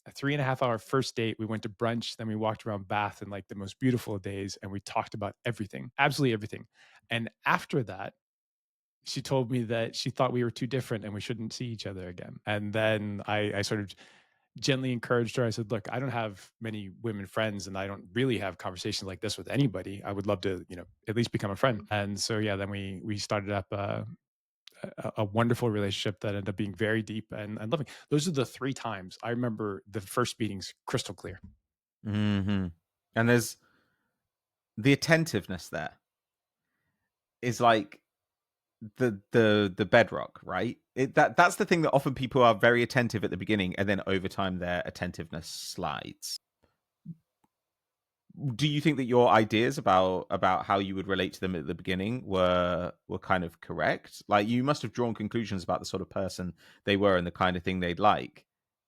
A 3.5 hour first date. We went to brunch, then we walked around Bath in like the most beautiful of days, and we talked about everything, absolutely everything. And after that, she told me that she thought we were too different and we shouldn't see each other again. And then I sort of gently encouraged her. I said, "Look, I don't have many women friends, and I don't really have conversations like this with anybody. I would love to, at least become a friend." And so, yeah, then we started up a wonderful relationship that ended up being very deep and loving. Those are the three times I remember the first meetings crystal clear. Hmm. And there's the attentiveness there is like the bedrock, right? That's the thing that often people are very attentive at the beginning, and then over time their attentiveness slides. Do you think that your ideas about how you would relate to them at the beginning were kind of correct? Like you must have drawn conclusions about the sort of person they were and the kind of thing they'd like.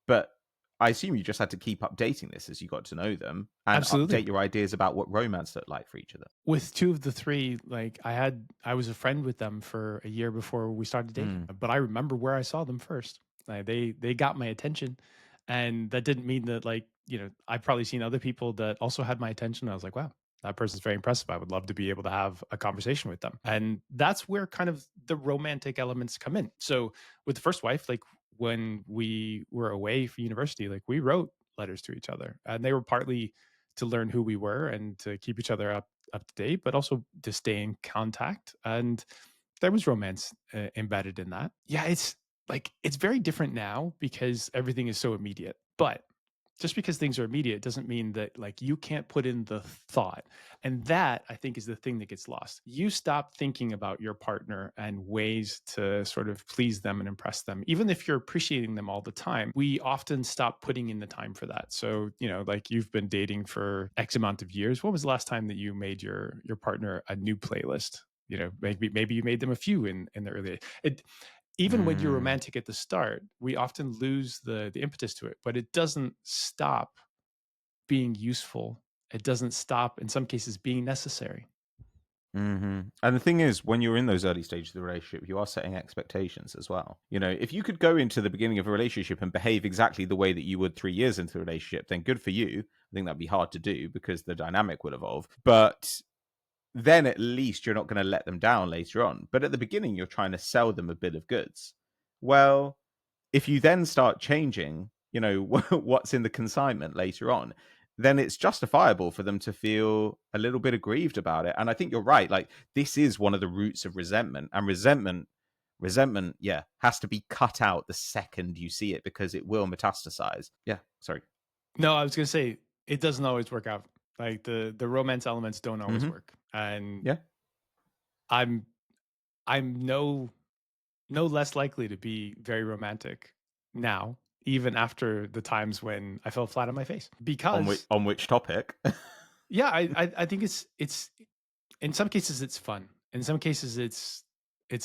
But I assume you just had to keep updating this as you got to know them and Absolutely. update your ideas about what romance looked like for each of them. With two of the three, like I was a friend with them for a year before we started dating, Mm. but I remember where I saw them first. Like they got my attention, and that didn't mean that, like, I've probably seen other people that also had my attention. I was like, wow, that person's very impressive. I would love to be able to have a conversation with them. And that's where kind of the romantic elements come in. So with the first wife, like when we were away for university, like we wrote letters to each other, and they were partly to learn who we were and to keep each other up to date, but also to stay in contact. And there was romance embedded in that. Yeah, it's very different now because everything is so immediate. But just because things are immediate doesn't mean that, like, you can't put in the thought. And that, I think, is the thing that gets lost. You stop thinking about your partner and ways to sort of please them and impress them. Even if you're appreciating them all the time, we often stop putting in the time for that. So, like, you've been dating for X amount of years. When was the last time that you made your partner a new playlist? Maybe you made them a few in the early. Even when you're Mm. romantic at the start, we often lose the impetus to it, but it doesn't stop being useful. It doesn't stop, in some cases, being necessary. And the thing is, when you're in those early stages of the relationship, you are setting expectations as well. You know, if you could go into the beginning of a relationship and behave exactly the way that you would 3 years into the relationship, then good for you. I think that'd be hard to do because the dynamic would evolve. But then at least you're not going to let them down later on. But at the beginning, you're trying to sell them a bill of goods. Well, if you then start changing, what's in the consignment later on, then it's justifiable for them to feel a little bit aggrieved about it. And I think you're right. Like this is one of the roots of resentment, and resentment, yeah, has to be cut out the second you see it because it will metastasize. Yeah, sorry. No, I was gonna say it doesn't always work out. Like the romance elements don't always Hmm. work. And Yeah. I'm I'm no less likely to be very romantic now, even after the times when I fell flat on my face. Because On which topic? yeah, I think it's in some cases it's fun. In some cases it's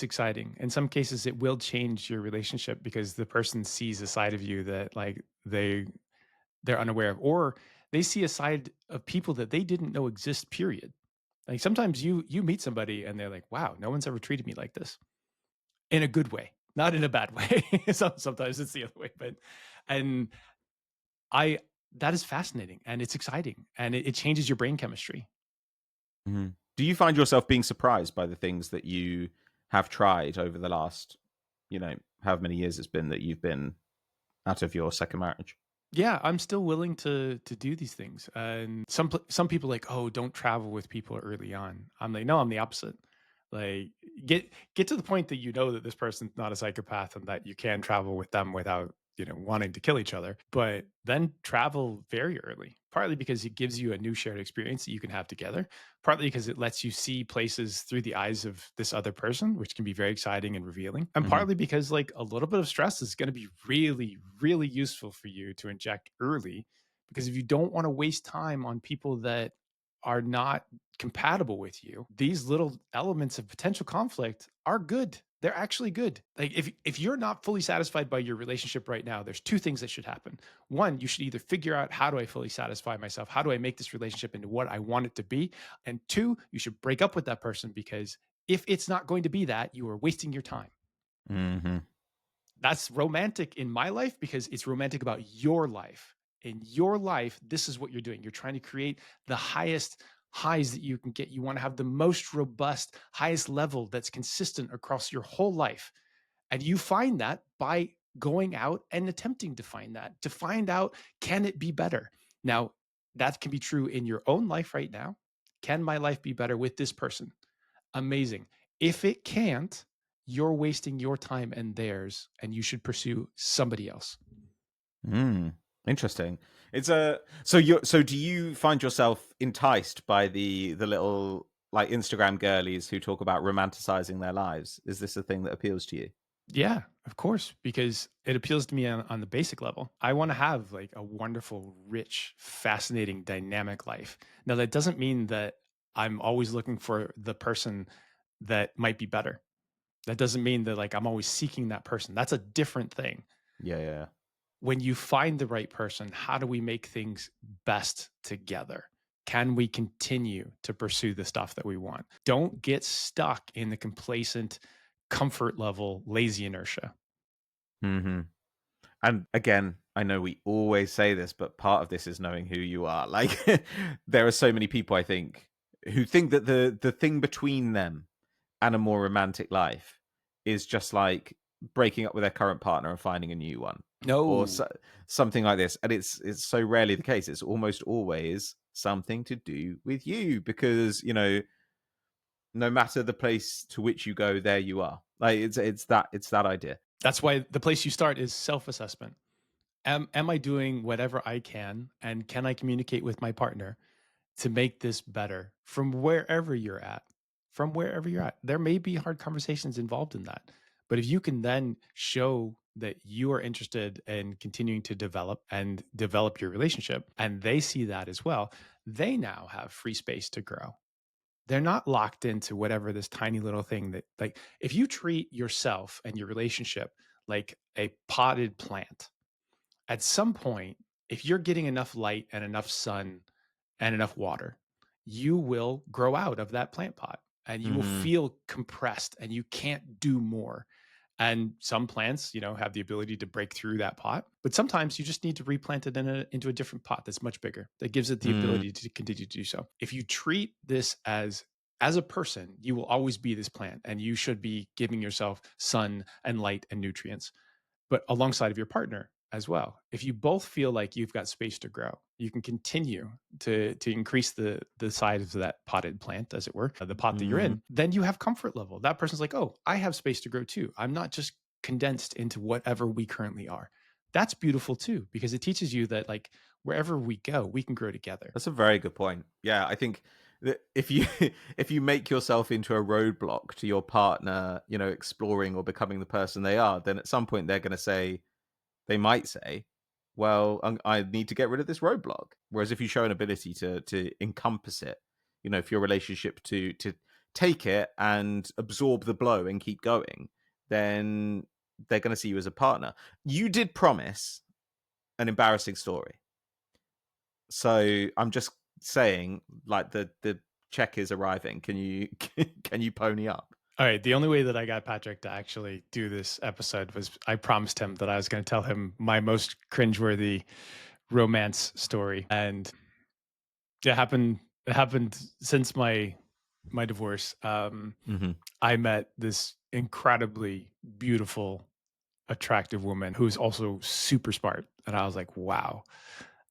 exciting. In some cases it will change your relationship because the person sees a side of you that, like, they're unaware of, or they see a side of people that they didn't know exist, period. Like sometimes you meet somebody and they're like, "Wow, no one's ever treated me like this." In a good way, not in a bad way. Sometimes it's the other way, but and I that is fascinating and it's exciting and it changes your brain chemistry. Mhm. Do you find yourself being surprised by the things that you have tried over the last, however many years it's been that you've been out of your second marriage? Yeah, I'm still willing to do these things. And some people are like, "Oh, don't travel with people early on." I'm like, "No, I'm the opposite." Like, get to the point that you know that this person's not a psychopath and that you can travel with them without, wanting to kill each other. But then travel very early, partly because it gives you a new shared experience that you can have together, partly because it lets you see places through the eyes of this other person, which can be very exciting and revealing, and Mhm. partly because, like, a little bit of stress is going to be really, really useful for you to inject early. Because if you don't want to waste time on people that are not compatible with you, these little elements of potential conflict are good. They're actually good. Like, if you're not fully satisfied by your relationship right now, there's two things that should happen. One, you should either figure out, how do I fully satisfy myself? How do I make this relationship into what I want it to be? And two, you should break up with that person, because if it's not going to be that, you are wasting your time. Mhm. That's romantic in my life because it's romantic about your life. In your life, this is what you're doing. You're trying to create the highest highs that you can get. You want to have the most robust, highest level that's consistent across your whole life. And you find that by going out and attempting to find that, to find out, can it be better? Now, that can be true in your own life right now. Can my life be better with this person? Amazing. If it can't, you're wasting your time and theirs, and you should pursue somebody else. Mm, interesting. It's a so do you find yourself enticed by the little like Instagram girlies who talk about romanticizing their lives? Is this a thing that appeals to you? Yeah, of course, because it appeals to me on the basic level. I want to have like a wonderful, rich, fascinating, dynamic life. Now, that doesn't mean that I'm always looking for the person that might be better. That doesn't mean that like I'm always seeking that person. That's a different thing. Yeah, yeah. When you find the right person, how do we make things best together? Can we continue to pursue the stuff that we want? Don't get stuck in the complacent, comfort level, lazy inertia. Hmm. And again, I know we always say this, but part of this is knowing who you are. Like there are so many people I think who think that the thing between them and a more romantic life is just like breaking up with their current partner and finding a new one or No, something like this. And it's so rarely the case. It's almost always something to do with you because, no matter the place to which you go, there you are. Like it's that idea. that's why the place you start is self assessment. Am I doing whatever I can? And can I communicate with my partner to make this better from wherever you're at? From wherever you're at. There may be hard conversations involved in that. But if you can then show that you are interested in continuing to develop and develop your relationship, and they see that as well, they now have free space to grow. They're not locked into whatever this tiny little thing that, like, if you treat yourself and your relationship like a potted plant, at some point, if you're getting enough light and enough sun and enough water, you will grow out of that plant pot and you will Hmm. feel compressed and you can't do more. And some plants, have the ability to break through that pot, but sometimes you just need to replant it into a different pot that's much bigger, that gives it the Mm, ability to continue to do so. If you treat this as a person, you will always be this plant and you should be giving yourself sun and light and nutrients, but alongside of your partner as well. If you both feel like you've got space to grow, you can continue to increase the size of that potted plant, as it were, the pot that you're mm, in. Then you have comfort level. That person's like, oh, I have space to grow too. I'm not just condensed into whatever we currently are. That's beautiful too, because it teaches you that like wherever we go, we can grow together. that's a very good point. Yeah, I think that if you if you make yourself into a roadblock to your partner, exploring or becoming the person they are, then at some point they might say, "Well, I need to get rid of this roadblock." Whereas if you show an ability to encompass it, for your relationship to take it and absorb the blow and keep going, then they're going to see you as a partner. You did promise an embarrassing story. So I'm just saying, like the check is arriving. Can you can you pony up? All right. The only way that I got Patrick to actually do this episode was I promised him that I was going to tell him my most cringeworthy romance story. And it happened since my divorce. Hmm. I met this incredibly beautiful, attractive woman who's also super smart, and I was like, wow.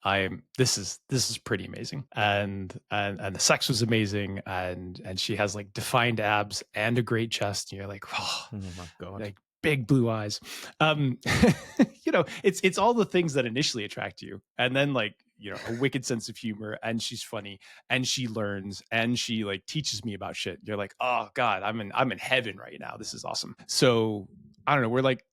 I'm this is pretty amazing. And the sex was amazing, and she has like defined abs and a great chest. And you're like, oh, Oh my god. like big blue eyes. Um, it's all the things that initially attract you, and then like a wicked sense of humor, and she's funny, and she learns, and she like teaches me about shit. You're like, oh god, I'm in heaven right now. This is awesome. So I don't know. We're like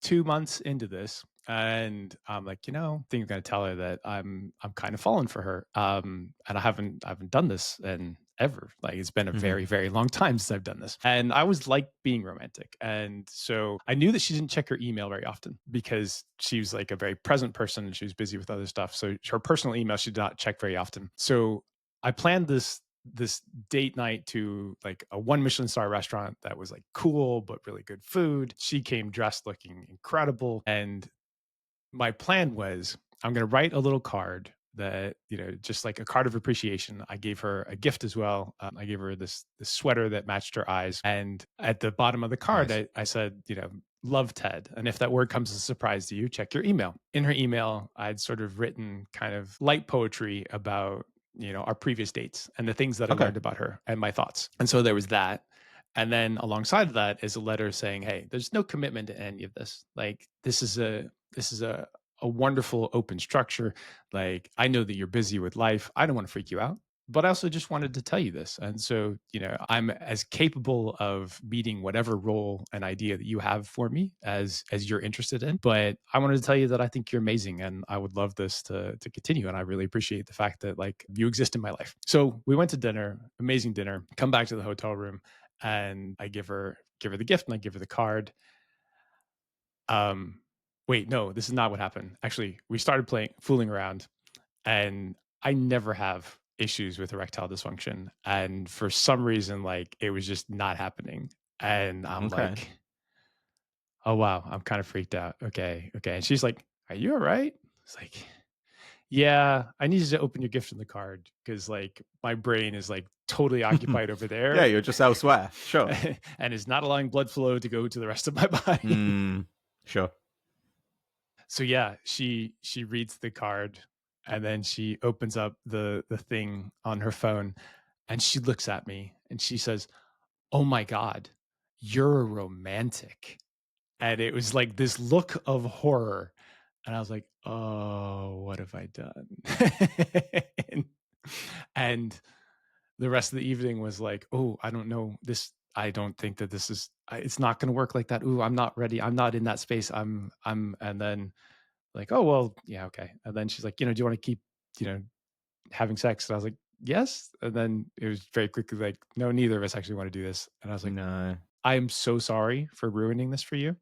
2 months into this, and I'm like, I think I'm gonna tell her that I'm kind of falling for her. And I haven't done this and ever. Like it's been a Hmm. very, very long time since I've done this. And I was like being romantic. And so I knew that she didn't check her email very often because she was like a very present person and she was busy with other stuff. So her personal email she did not check very often. So I planned this this date night to like a one Michelin star restaurant that was like cool but really good food. She came dressed looking incredible, and my plan was I'm going to write a little card that, just like a card of appreciation. I gave her a gift as well. I gave her this sweater that matched her eyes, and at the bottom of the card Nice. I said, love Ted, and if that word comes as a surprise to you, check your email. In her email I'd sort of written kind of light poetry about, our previous dates and the things that I Okay. learned about her and my thoughts. And so there was that. And then alongside of that is a letter saying, hey, there's no commitment to any of this. Like, this is a wonderful open structure. Like, I know that you're busy with life. I don't want to freak you out, but I also just wanted to tell you this. And so, I'm as capable of meeting whatever role and idea that you have for me as you're interested in. But I wanted to tell you that I think you're amazing and I would love this to continue. And I really appreciate the fact that like you exist in my life. So we went to dinner, amazing dinner, come back to the hotel room, and I give her the gift and I give her the card. Um, Wait, no, this is not what happened. Actually, we started playing fooling around, and I never have issues with erectile dysfunction, and for some reason, like, it was just not happening, and I'm Okay. like, "Oh, wow, I'm kinda freaked out. Okay, okay," and she's like, "Are you alright?" It's like, "Yeah, I need you to open your gift in the card because, like, my brain is, like, totally occupied over Yeah, there, you're just elsewhere. Sure. and is not allowing blood flow to go to the rest of my body." Mm, sure. So yeah, she reads the card and then she opens up the thing on her phone and she looks at me and she says, "Oh my god, you're a romantic." And it was like this look of horror. And I was like, "Oh, what have I done?" and, and the rest of the evening was like, "Oh, I don't know. I don't think that this is it's not going to work like that. Ooh, I'm not ready. I'm not in that space. And then like, "Oh, well, yeah, okay." And then she's like, "Do you wanna keep, you know, having sex?" And I was like, "Yes." And then it was very quickly like, "No, neither of us actually wanna do this." And I was like, No. "I am so sorry for ruining this for you.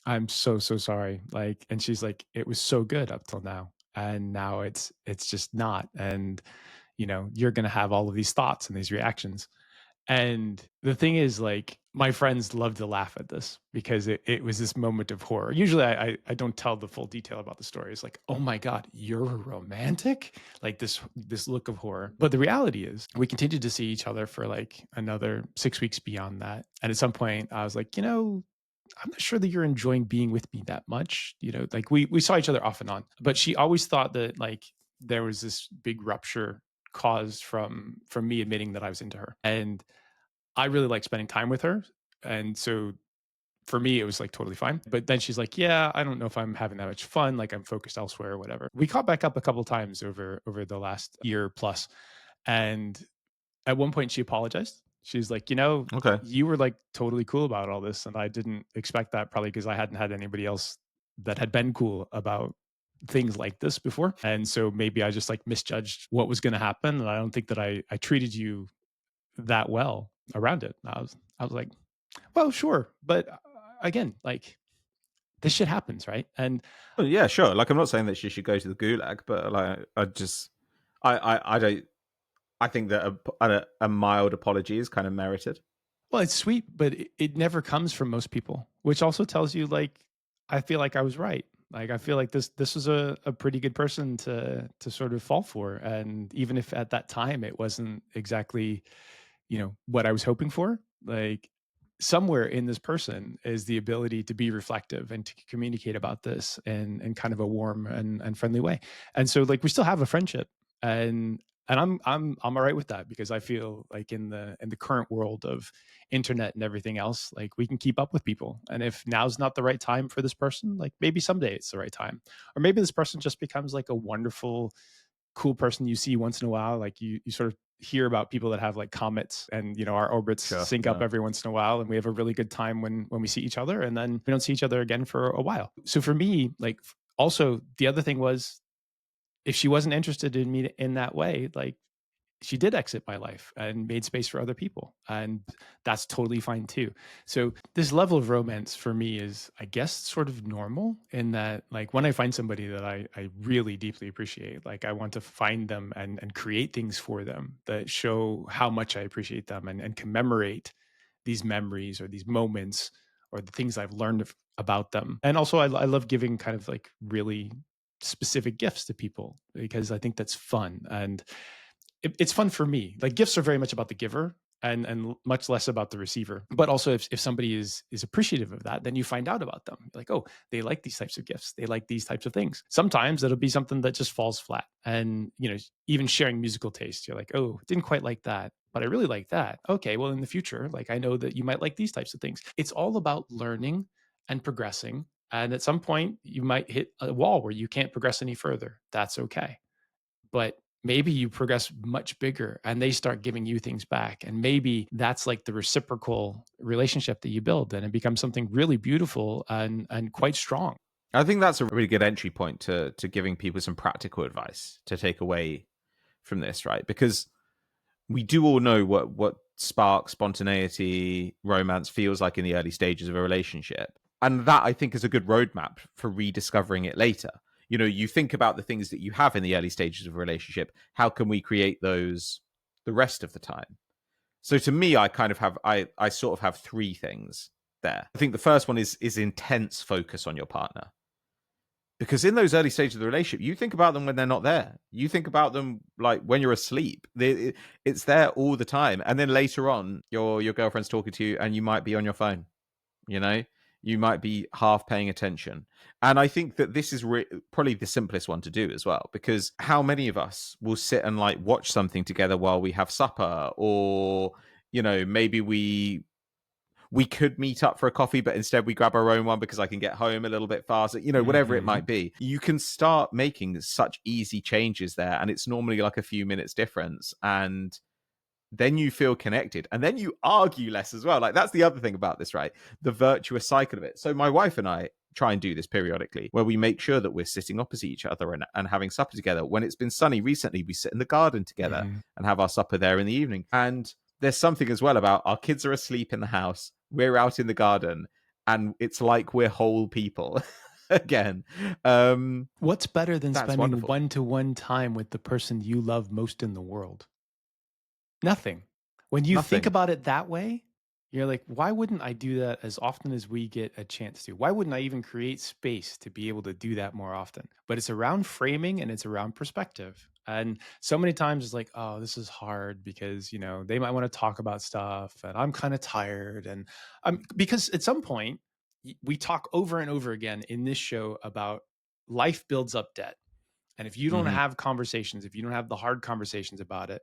I'm so, so sorry." Like, and she's like, "It was so good up till now, and now it's just not, and, you're gonna have all of these thoughts and these reactions." And the thing is, like, my friends love to laugh at this because it was this moment of horror. Usually, I don't tell the full detail about the story. It's like, "Oh my god, you're a romantic?" Like, this look of horror. But the reality is, we continued to see each other for, like, another 6 weeks beyond that. And at some point, I was like, I'm not sure that you're enjoying being with me that much." Like, we saw each other off and on, but she always thought that, like, there was this big rupture caused from me admitting that I was into her. And I really like spending time with her, and so for me, it was, like, totally fine, but then she's like, "Yeah, I don't know if I'm having that much fun, like, I'm focused elsewhere or whatever." We caught back up a couple times over the last year plus, and at one point, she apologized. She's like, Okay. you were, like, totally cool about all this, and I didn't expect that probably because I hadn't had anybody else that had been cool about things like this before, and so maybe I just, like, misjudged what was gonna happen, and I don't think that I treated you that well around it." I was like, "Well, sure, but, again, like, this shit happens, right?" And Well, yeah, sure. Like, I'm not saying that she should go to the gulag, but like, I don't. I think that a mild apology is kind of merited. well, it's sweet, but it never comes from most people, which also tells you, like, I feel like I was right. Like, I feel like this was a pretty good person to sort of fall for, and even if at that time it wasn't exactly, what I was hoping for, like, somewhere in this person is the ability to be reflective and to communicate about this in kind of a warm and friendly way. And so, like, we still have a friendship, and I'm all right with that because I feel like in the current world of internet and everything else, like, we can keep up with people. And if now's not the right time for this person, like, maybe someday it's the right time. Or maybe this person just becomes like a wonderful cool person you see once in a while. Like, you sort of hear about people that have like comets, and our orbits Sure. sync up Yeah. every once in a while, and we have a really good time when we see each other, and then we don't see each other again for a while. So for me, like, also the other thing was, if she wasn't interested in me in that way, like, she did exit my life and made space for other people. And that's totally fine too. So this level of romance for me is, I guess, sort of normal in that, like, when I find somebody that I really deeply appreciate, like, I want to find them and create things for them that show how much I appreciate them and commemorate these memories or these moments or the things I've learned about them. And also, I love giving kind of like really specific gifts to people because I think that's fun. And it's fun for me. Like, gifts are very much about the giver and much less about the receiver. But also, if somebody is appreciative of that, then you find out about them. Like, oh, they like these types of gifts. They like these types of things. Sometimes it'll be something that just falls flat. And even sharing musical taste, you're like, oh, didn't quite like that, but I really like that. Okay, well, in the future, like, I know that you might like these types of things. It's all about learning and progressing. And at some point, you might hit a wall where you can't progress any further. That's okay, but maybe you progress much bigger and they start giving you things back, and maybe that's like the reciprocal relationship that you build, and it becomes something really beautiful and quite strong. I think that's a really good entry point to giving people some practical advice to take away from this, right? Because we do all know what spark, spontaneity, romance feels like in the early stages of a relationship. And that, I think, is a good roadmap for rediscovering it later. You think about the things that you have in the early stages of a relationship. How can we create those the rest of the time? So to me, I kind of have I sort of have three things there. I think the first one is intense focus on your partner. Because in those early stages of the relationship, you think about them when they're not there. You think about them like when you're asleep. It's there all the time. And then later on, your girlfriend's talking to you, and you might be on your phone. You know, you might be half paying attention. And I think that this is probably the simplest one to do as well. Because how many of us will sit and like watch something together while we have supper, or maybe we could meet up for a coffee, but instead we grab our own one because I can get home a little bit faster, whatever it Hmm. might be. You can start making such easy changes there. And it's normally like a few minutes difference. And then you feel connected. And then you argue less as well. Like, that's the other thing about this, right? The virtuous cycle of it. So my wife and I try and do this periodically, where we make sure that we're sitting opposite each other and having supper together. When it's been sunny recently, we sit in the garden together Hmm. and have our supper there in the evening. And there's something as well about our kids are asleep in the house, we're out in the garden, and it's like we're whole people again. What's better than That's spending wonderful. one-to-one time with the person you love most in the world? Nothing. When you think Nothing. about it that way, you're like, why wouldn't I do that as often as we get a chance to? Why wouldn't I even create space to be able to do that more often? But it's around framing and it's around perspective. And so many times it's like, oh, this is hard because, they might want to talk about stuff and I'm kind of tired. And because at some point, we talk over and over again in this show about life builds up debt. And if you don't Hmm. have conversations, if you don't have the hard conversations about it,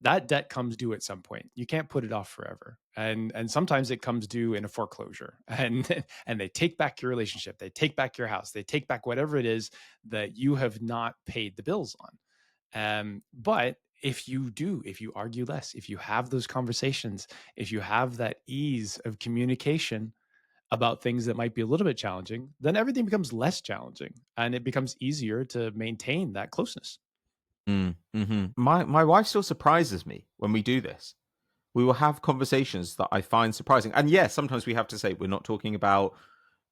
that debt comes due at some point. You can't put it off forever. And sometimes it comes due in a foreclosure. And they take back your relationship, they take back your house, they take back whatever it is that you have not paid the bills on. But if you argue less, if you have those conversations, if you have that ease of communication about things that might be a little bit challenging, then everything becomes less challenging and it becomes easier to maintain that closeness. Mm-hmm. My wife still surprises me when we do this. We will have conversations that I find surprising. And yes, sometimes we have to say we're not talking about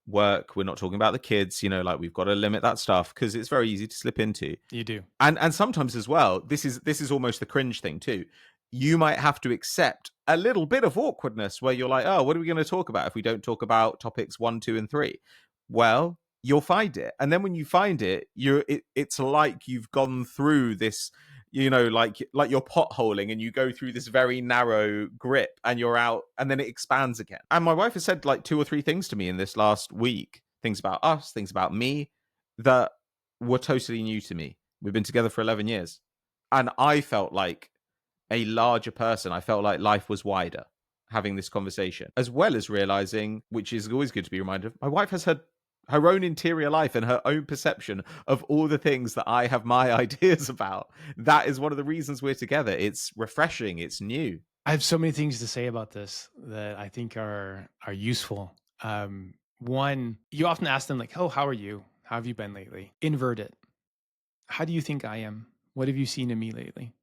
work, we're not talking about the kids, like we've got to limit that stuff because it's very easy to slip into. You do. And sometimes as well, this is almost the cringe thing too. You might have to accept a little bit of awkwardness where you're like, oh, what are we going to talk about if we don't talk about topics 1, 2, and 3? Well, you'll find it. And then when you find it, it's like you've gone through this, like you're potholing and you go through this very narrow grip and you're out and then it expands again. And my wife has said like 2 or 3 things to me in this last week, things about us, things about me, that were totally new to me. We've been together for 11 years. And I felt like a larger person. I felt like life was wider having this conversation, as well as realizing, which is always good to be reminded of, my wife has her own interior life and her own perception of all the things that I have my ideas about. That is one of the reasons we're together. It's refreshing, it's new. I have so many things to say about this that I think are useful. One, you often ask them like, "Oh, how are you? How have you been lately?" Invert it. How do you think I am? What have you seen in me lately?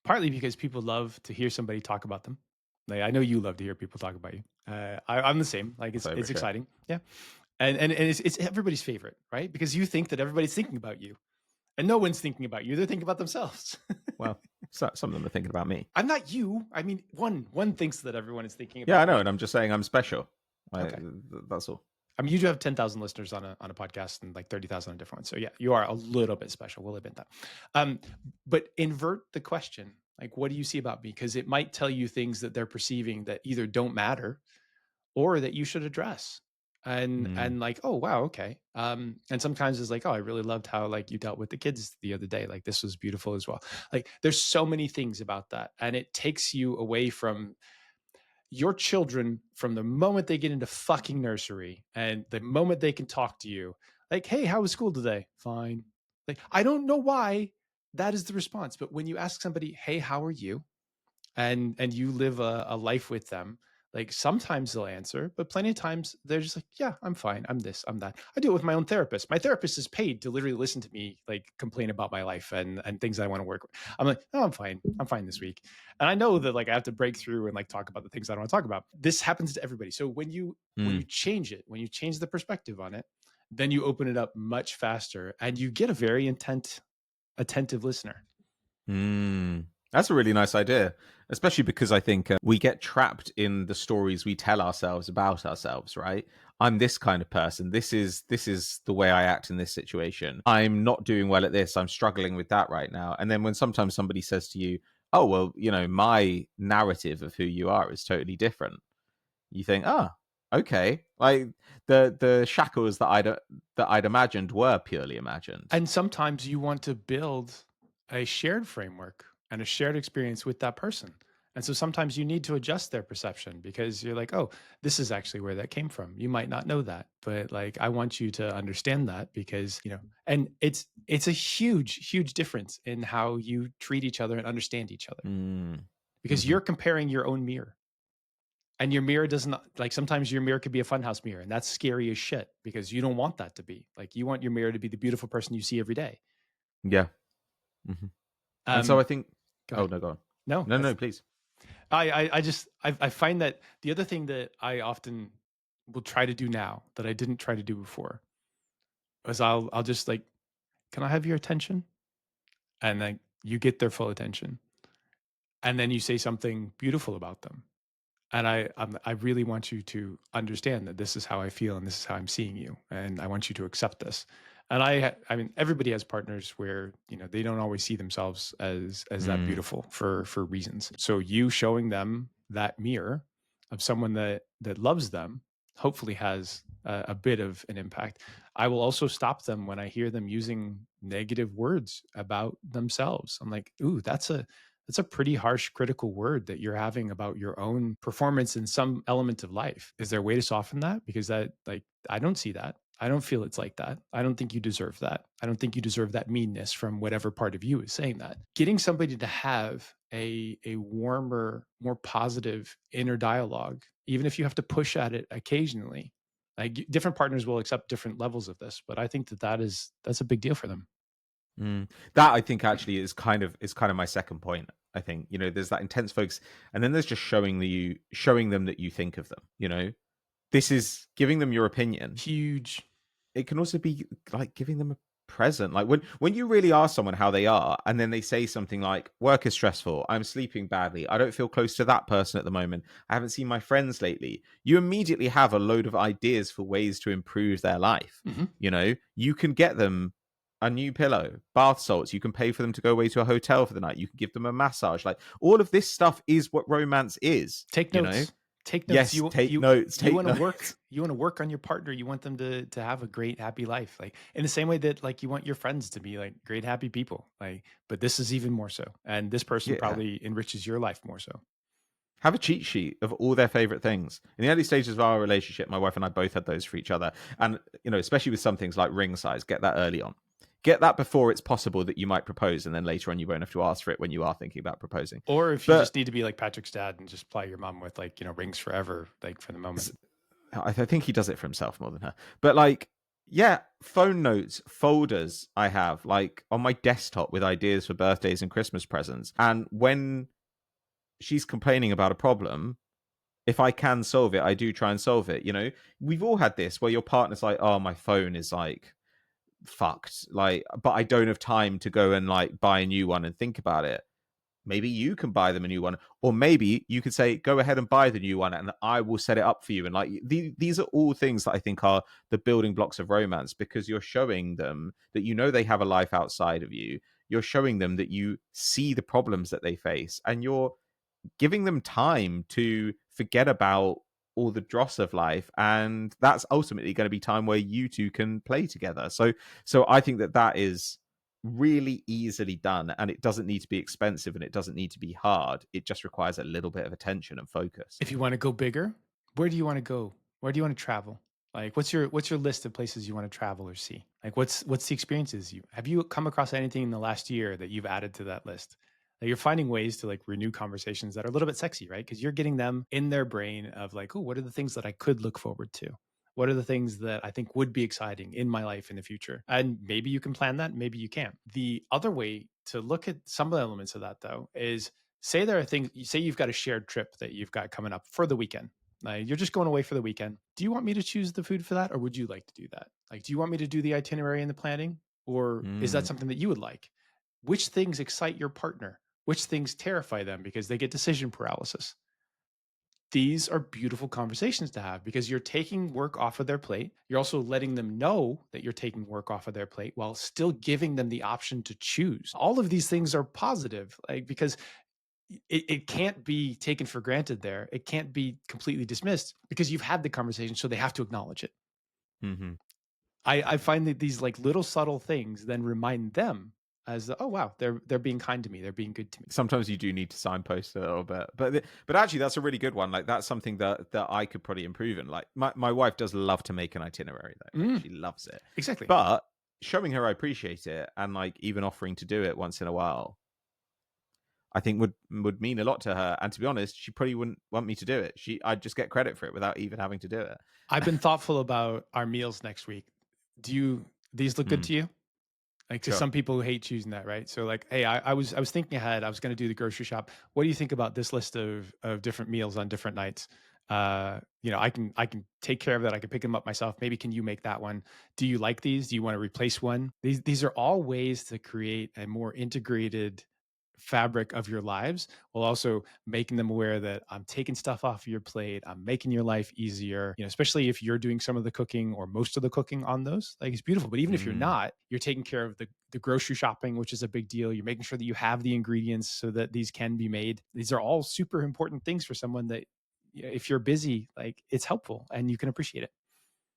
Partly because people love to hear somebody talk about them. Like, I know you love to hear people talk about you. I'm the same. Like, Favorite it's show. exciting. Yeah. And it's everybody's favorite, right? Because you think that everybody's thinking about you, and no one's thinking about you. They're thinking about themselves. Well, some of them are thinking about me. I'm not you. I mean, one thinks that everyone is thinking Yeah, I about know, me. and I'm just saying I'm special. Okay. That's all. I mean, you do have 10,000 listeners on a podcast and like 30,000 on different ones. So yeah, you are a little bit special. We'll admit that. But invert the question. Like, what do you see about me? Because it might tell you things that they're perceiving that either don't matter or that you should address. Mm. And like, oh wow, okay. And sometimes it's like, oh, I really loved how like you dealt with the kids the other day. Like this was beautiful as well. Like there's so many things about that. And it takes you away from your children from the moment they get into fucking nursery and the moment they can talk to you. Like, hey, how was school today? Fine. Like, I don't know why that is the response, but when you ask somebody, hey, how are you? And you live a life with them, like sometimes they'll answer, but plenty of times they're just like, yeah, I'm fine, I'm this, I'm that. I do it with my own therapist. My therapist is paid to literally listen to me like complain about my life and things I want to work with. I'm like, oh, I'm fine this week. And I know that like I have to break through and like talk about the things I don't want to talk about. This happens to everybody. So when you Mm. change it, when you change the perspective on it, then you open it up much faster and you get a very attentive listener. Mm. That's a really nice idea, especially because I think we get trapped in the stories we tell ourselves about ourselves, right? I'm this kind of person. This is the way I act in this situation. I'm not doing well at this. I'm struggling with that right now. And then when sometimes somebody says to you, "Oh, well, my narrative of who you are is totally different." You think, "Ah, okay." Like the shackles that I'd imagined were purely imagined. And sometimes you want to build a shared framework and a shared experience with that person. And so sometimes you need to adjust their perception because you're like, oh, this is actually where that came from. You might not know that, but like I want you to understand that because, and it's a huge difference in how you treat each other and understand each other Mm. because Mhm. you're comparing your own mirror. And your mirror doesn't like sometimes your mirror could be a funhouse mirror, and that's scary as shit because you don't want that to be. Like you want your mirror to be the beautiful person you see every day. Yeah. Mhm. And so Um, I think Go oh, ahead. no, go on. No, No, no, that's please. I find that the other thing that I often will try to do now that I didn't try to do before is I'll just like, can I have your attention? And then you get their full attention, and then you say something beautiful about them. And I really want you to understand that this is how I feel and this is how I'm seeing you, and I want you to accept this. And I mean, everybody has partners where they don't always see themselves as that Mm. beautiful for reasons. So you showing them that mirror of someone that loves them hopefully has a bit of an impact. I will also stop them when I hear them using negative words about themselves. I'm like, ooh, that's a pretty harsh critical word that you're having about your own performance in some element of life. Is there a way to soften that? Because that, like, I don't see that. I don't feel it's like that. I don't think you deserve that. I don't think you deserve that meanness from whatever part of you is saying that. Getting somebody to have a warmer, more positive inner dialogue, even if you have to push at it occasionally. Like different partners will accept different levels of this, but I think that's a big deal for them. Mm. That I think actually is kind of my second point. I think, there's that intense focus, and then there's just showing them that you think of them, This is giving them your opinion. Huge. It can also be like giving them a present. Like when you really ask someone how they are, and then they say something like, "Work is stressful. I'm sleeping badly. I don't feel close to that person at the moment. I haven't seen my friends lately." You immediately have a load of ideas for ways to improve their life. Mhm. You can get them a new pillow, bath salts. You can pay for them to go away to a hotel for the night. You can give them a massage. Like all of this stuff is what romance is. Take You know. notes. Take notes. Yes, You take you notes. you Take want to notes. work. You want to work on your partner. You want them to have a great, happy life. Like in the same way that like you want your friends to be like great, happy people. Like, but this is even more so. And this person Yeah. probably enriches your life more so. Have a cheat sheet of all their favorite things. In the early stages of our relationship, my wife and I both had those for each other. And, especially with some things like ring size, get that early on. Get that before it's possible that you might propose. And then later on, you won't have to ask for it when you are thinking about proposing. Or if you But just need to be like Patrick's dad and just ply your mom with like rings forever, like for the moment. I think he does it for himself more than her. But like, Yeah, phone notes, folders I have like on my desktop with ideas for birthdays and Christmas presents. And when she's complaining about a problem, if I can solve it, I do try and solve it. We've all had this where your partner's like, "Oh, my phone is like fucked," like, but I don't have time to go and like buy a new one and think about it. Maybe you can buy them a new one, or maybe you could say, "Go ahead and buy the new one, and I will set it up for you." And like these are all things that I think are the building blocks of romance, because you're showing them that they have a life outside of you. You're showing them that you see the problems that they face, and you're giving them time to forget about all the dross of life, and that's ultimately going to be time where you two can play together. So I think that that is really easily done, and it doesn't need to be expensive, and it doesn't need to be hard. It just requires a little bit of attention and focus. If you want to go bigger, where do you want to go? Where do you want to travel? Like what's your list of places you want to travel or see? Like what's the experiences you have you come across anything in the last year that you've added to that list? That you're finding ways to like renew conversations that are a little bit sexy, right? Because you're getting them in their brain of like, oh, what are the things that I could look forward to? What are the things that I think would be exciting in my life in the future? And maybe you can plan that, maybe you can't. The other way to look at some of the elements of that though is say there are things you say you've got a shared trip that you've got coming up for the weekend. You're just going away for the weekend. Do you want me to choose the food for that, or would you like to do that? Like, do you want me to do the itinerary and the planning, or is that Mm, something that you would like? Which things excite your partner? Which things terrify them because they get decision paralysis? These are beautiful conversations to have because you're taking work off of their plate. You're also letting them know that you're taking work off of their plate while still giving them the option to choose. All of these things are positive, like because it can't be taken for granted there. It can't be completely dismissed because you've had the conversation, so they have to acknowledge it. mhm. I find that these like little subtle things then remind them as oh wow, they're being kind to me, they're being good to me. Sometimes you do need to signpost a little bit, but actually that's a really good one. Like, that's something that I could probably improve in. Like, my wife does love to make an itinerary though. Like, Mm, she loves it. exactly. But showing her I appreciate it, and like even offering to do it once in a while, I think would mean a lot to her. And to be honest, she probably wouldn't want me to do it. I'd just get credit for it without even having to do it. I've been thoughtful about our meals next week. Do you these look good Mm, to you? Like, cause sure. some people hate choosing that, right? So like, hey, I was thinking ahead. I was going to do the grocery shop. What do you think about this list of different meals on different nights? I can take care of that. I can pick them up myself. Maybe can you make that one? Do you like these? Do you want to replace one? These are all ways to create a more integrated fabric of your lives while also making them aware that I'm taking stuff off of your plate. I'm making your life easier, especially if you're doing some of the cooking or most of the cooking on those. Like it's beautiful. But even if you're Mm, not, you're taking care of the grocery shopping, which is a big deal. You're making sure that you have the ingredients so that these can be made. These are all super important things for someone that if you're busy, like it's helpful and you can appreciate it.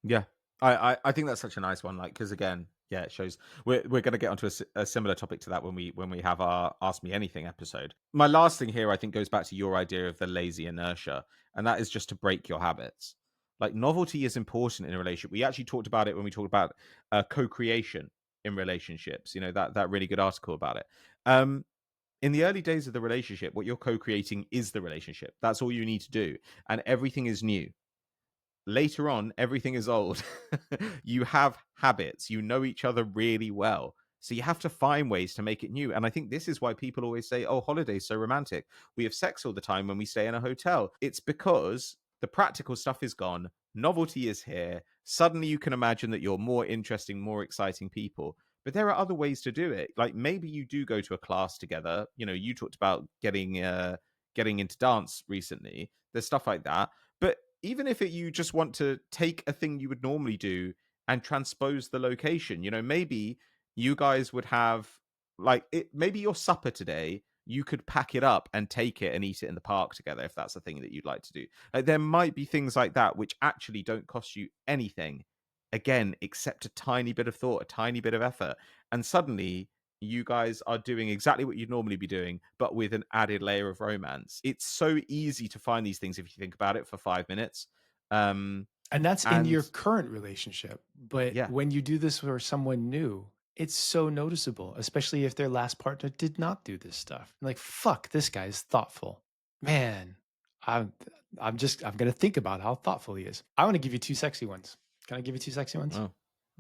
yeah. I think that's such a nice one. Like, because again, yeah, it shows we're going to get onto a similar topic to that when we have our Ask Me Anything episode. My last thing here, I think, goes back to your idea of the lazy inertia, and that is just to break your habits. Like, novelty is important in a relationship. We actually talked about it when we talked about co-creation in relationships. That really good article about it. Um, in the early days of the relationship, what you're co-creating is the relationship. That's all you need to do, and everything is new. Later on, everything is old. You have habits, you know each other really well. So you have to find ways to make it new. And I think this is why people always say, oh, holiday's so romantic. We have sex all the time when we stay in a hotel. It's because the practical stuff is gone, novelty is here. Suddenly you can imagine that you're more interesting, more exciting people. But there are other ways to do it. Like, maybe you do go to a class together. You talked about getting into dance recently. There's stuff like that. But even if you just want to take a thing you would normally do and transpose the location, maybe you guys would have like it, maybe your supper today, you could pack it up and take it and eat it in the park together if that's the thing that you'd like to do. Like, there might be things like that which actually don't cost you anything, again, except a tiny bit of thought, a tiny bit of effort. And suddenly you guys are doing exactly what you'd normally be doing, but with an added layer of romance. It's so easy to find these things if you think about it for 5 minutes. Um, And that's in and your current relationship. But yeah, when you do this for someone new, it's so noticeable, especially if their last partner did not do this stuff. Like, fuck, this guy's thoughtful. Man, I'm I'm gonna think about how thoughtful he is. I want to give you two sexy ones. Can I give you two sexy ones? oh,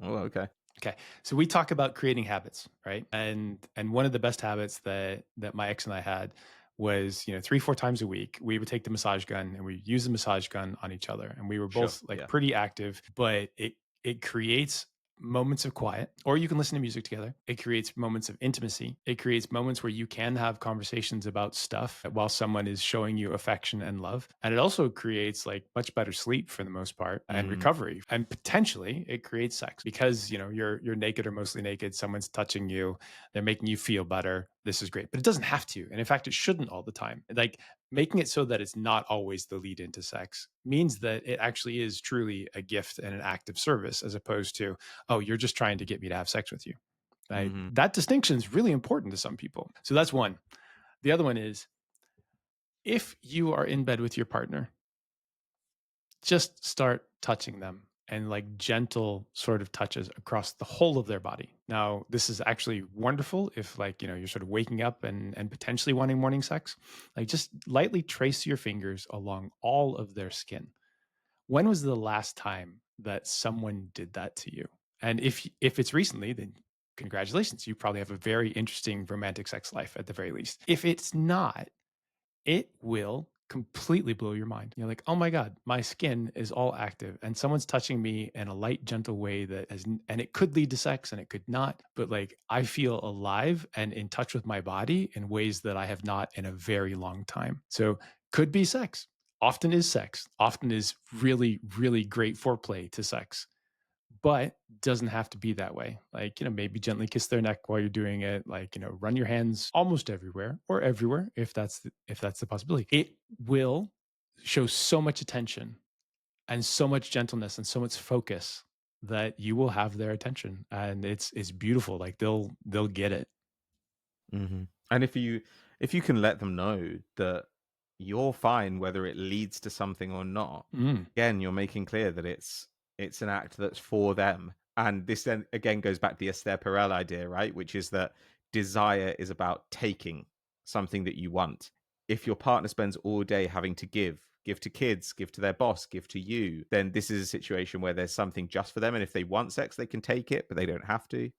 Oh, okay. Okay. So we talk about creating habits, right? And one of the best habits that my ex and I had was, 3, 4 times a week, we would take the massage gun and we use the massage gun on each other. And we were Sure. both like Yeah. pretty active, but it creates moments of quiet, or you can listen to music together. It creates moments of intimacy. It creates moments where you can have conversations about stuff while someone is showing you affection and love. And it also creates like much better sleep for the most part and Mm, recovery. And potentially it creates sex because, you're naked or mostly naked, someone's touching you, they're making you feel better. This is great. But it doesn't have to. And in fact, it shouldn't all the time. Like making it so that it's not always the lead into sex means that it actually is truly a gift and an act of service as opposed to, oh, you're just trying to get me to have sex with you. Right? mhm. That distinction is really important to some people. So that's one. The other one is if you are in bed with your partner, just start touching them and like gentle sort of touches across the whole of their body. Now, this is actually wonderful if like, you're sort of waking up and potentially wanting morning sex. Like just lightly trace your fingers along all of their skin. When was the last time that someone did that to you? And if it's recently, then congratulations. You probably have a very interesting romantic sex life at the very least. If it's not, it will completely blow your mind. You're like, "Oh my god, my skin is all active and someone's touching me in a light, gentle way that has and it could lead to sex and it could not, but like I feel alive and in touch with my body in ways that I have not in a very long time." So, could be sex. Often is sex. Often is really, really great foreplay to sex, but doesn't have to be that way. Like, maybe gently kiss their neck while you're doing it, like, run your hands almost everywhere or everywhere if that's the possibility. It will show so much attention and so much gentleness and so much focus that you will have their attention and it's beautiful. Like they'll get it. Mhm. And if you can let them know that you're fine whether it leads to something or not, Mm. again, you're making clear that it's an act that's for them. And this then again goes back to the Esther Perel idea, right? Which is that desire is about taking something that you want. If your partner spends all day having to give to kids, give to their boss, give to you, then this is a situation where there's something just for them. And if they want sex, they can take it, but they don't have to.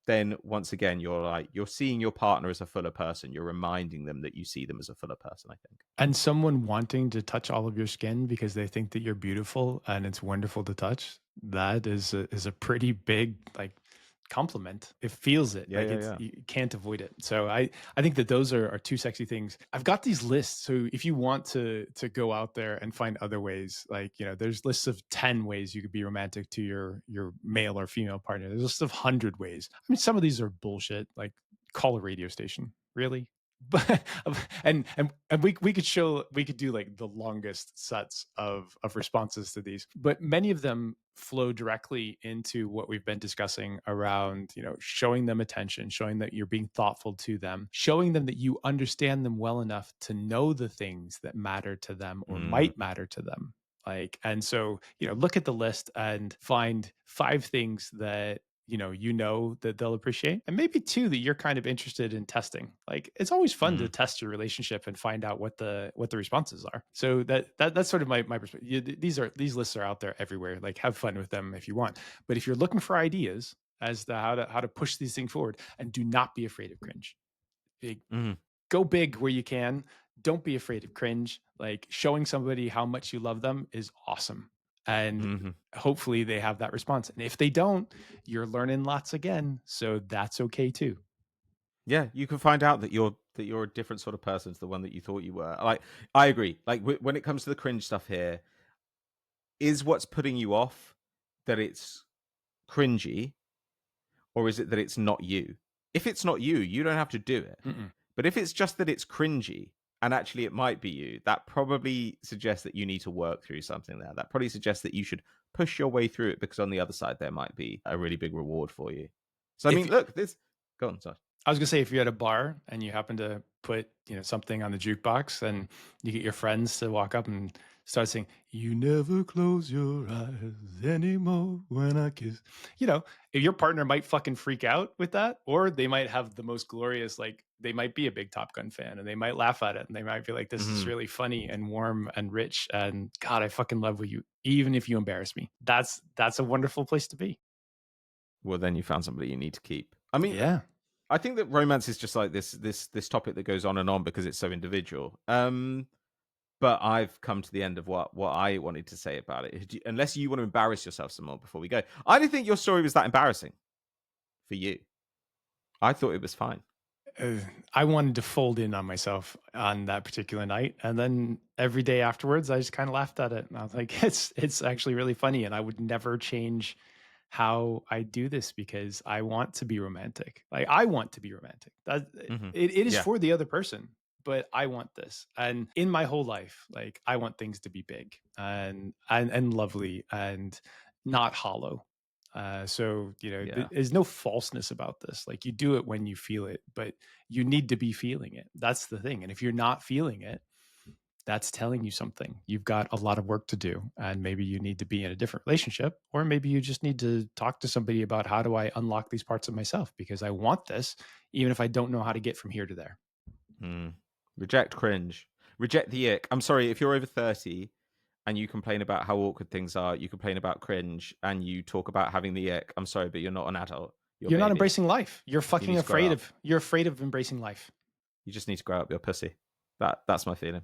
Then once again, you're seeing your partner as a fuller person. You're reminding them that you see them as a fuller person, I think. And someone wanting to touch all of your skin because they think that you're beautiful and it's wonderful to touch, that is a pretty big, like, compliment. It feels it, Yeah, like, yeah, it's yeah. you can't avoid it. So I think that those are 2 sexy things. I've got these lists, so if you want to go out there and find other ways, like, there's lists of 10 ways you could be romantic to your male or female partner. There's a list of 100 ways. I mean, some of these are bullshit, like, call a radio station. Really? But and we could do like the longest sets of responses to these, but many of them flow directly into what we've been discussing around, showing them attention, showing that you're being thoughtful to them, showing them that you understand them well enough to know the things that matter to them or Mm, might matter to them. Like, and so, look at the list and find 5 things that that they'll appreciate, and maybe two that you're kind of interested in testing. Like it's always fun to mhm, test your relationship and find out what the responses are. So that's sort of my perspective. These lists are out there everywhere. Like have fun with them if you want, but if you're looking for ideas as to how to push these things forward, and do not be afraid of cringe. Big mhm, Go big where you can. Don't be afraid of cringe. Like showing somebody how much you love them is awesome. And mhm. hopefully they have that response. And if they don't, you're learning lots again. So that's okay too. Yeah, you can find out that you're a different sort of person to the one that you thought you were. Like, I agree. Like, when it comes to the cringe stuff here, is what's putting you off that it's cringy, or is it that it's not you? If it's not you, you don't have to do it. Mm-mm. But if it's just that it's cringy and actually it might be you, that probably suggests that you need to work through something there. That probably suggests that you should push your way through it because on the other side there might be a really big reward for you. So I If mean, look, this go on, sorry. I was gonna say, if you're at a bar and you happen to put, something on the jukebox and you get your friends to walk up and start saying, "You never close your eyes anymore when I kiss." If your partner might fucking freak out with that, or they might have the most glorious, like they might be a big Top Gun fan and they might laugh at it and they might be like, "This is Mhm. really funny and warm and rich and God, I fucking love what you even if you embarrass me." That's a wonderful place to be. well, then you found somebody you need to keep. I mean, Yeah. I think that romance is just like this topic that goes on and on because it's so individual. But I've come to the end of what I wanted to say about it. Unless you want to embarrass yourself some more before we go, I didn't think your story was that embarrassing for you. I thought it was fine. uh, I wanted to fold in on myself on that particular night, and then every day afterwards, I just kind of laughed at it, and I was like, it's actually really funny, and I would never change how I do this because I want to be romantic. Like I want to be romantic. That Hmm. it is Yeah, for the other person, but I want this. And in my whole life, like I want things to be big and lovely and not hollow. So yeah. there's no falseness about this. Like you do it when you feel it, but you need to be feeling it. That's the thing. And if you're not feeling it, that's telling you something. You've got a lot of work to do, and maybe you need to be in a different relationship, or maybe you just need to talk to somebody about how do I unlock these parts of myself because I want this, even if I don't know how to get from here to there. Mm. Reject cringe. Reject the ick. I'm sorry if you're over 30 and you complain about how awkward things are. You complain about cringe and you talk about having the ick. I'm sorry, but you're not an adult. You're a You're not baby. embracing life. You're You need fucking to grow afraid up. of you're afraid of embracing life. You just need to grow up your pussy. That's my feeling.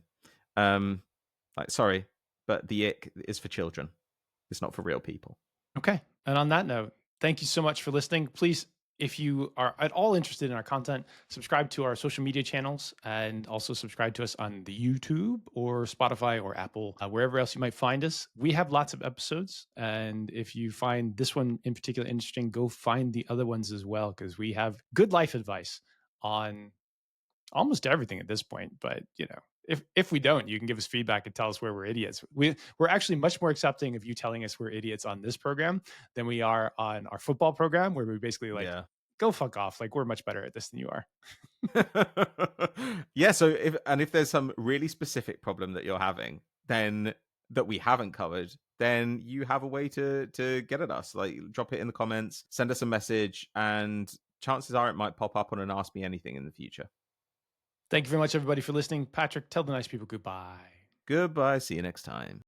Um, like sorry, but the ick is for children. It's not for real people. Okay. And on that note, thank you so much for listening. Please, if you are at all interested in our content, subscribe to our social media channels and also subscribe to us on the YouTube or Spotify or Apple, wherever else you might find us. We have lots of episodes. And if you find this one in particular interesting, go find the other ones as well, because we have good life advice on almost everything at this point. But if we don't, you can give us feedback and tell us where we're idiots. We're actually much more accepting of you telling us we're idiots on this program than we are on our football program, where we basically like Yeah. go fuck off. Like we're much better at this than you are. Yeah, so if there's some really specific problem that you're having, then that we haven't covered, then you have a way to get at us. Like drop it in the comments, send us a message, and chances are it might pop up on an Ask Me Anything in the future. Thank you very much, everybody, for listening. Patrick, tell the nice people goodbye. Goodbye. See you next time.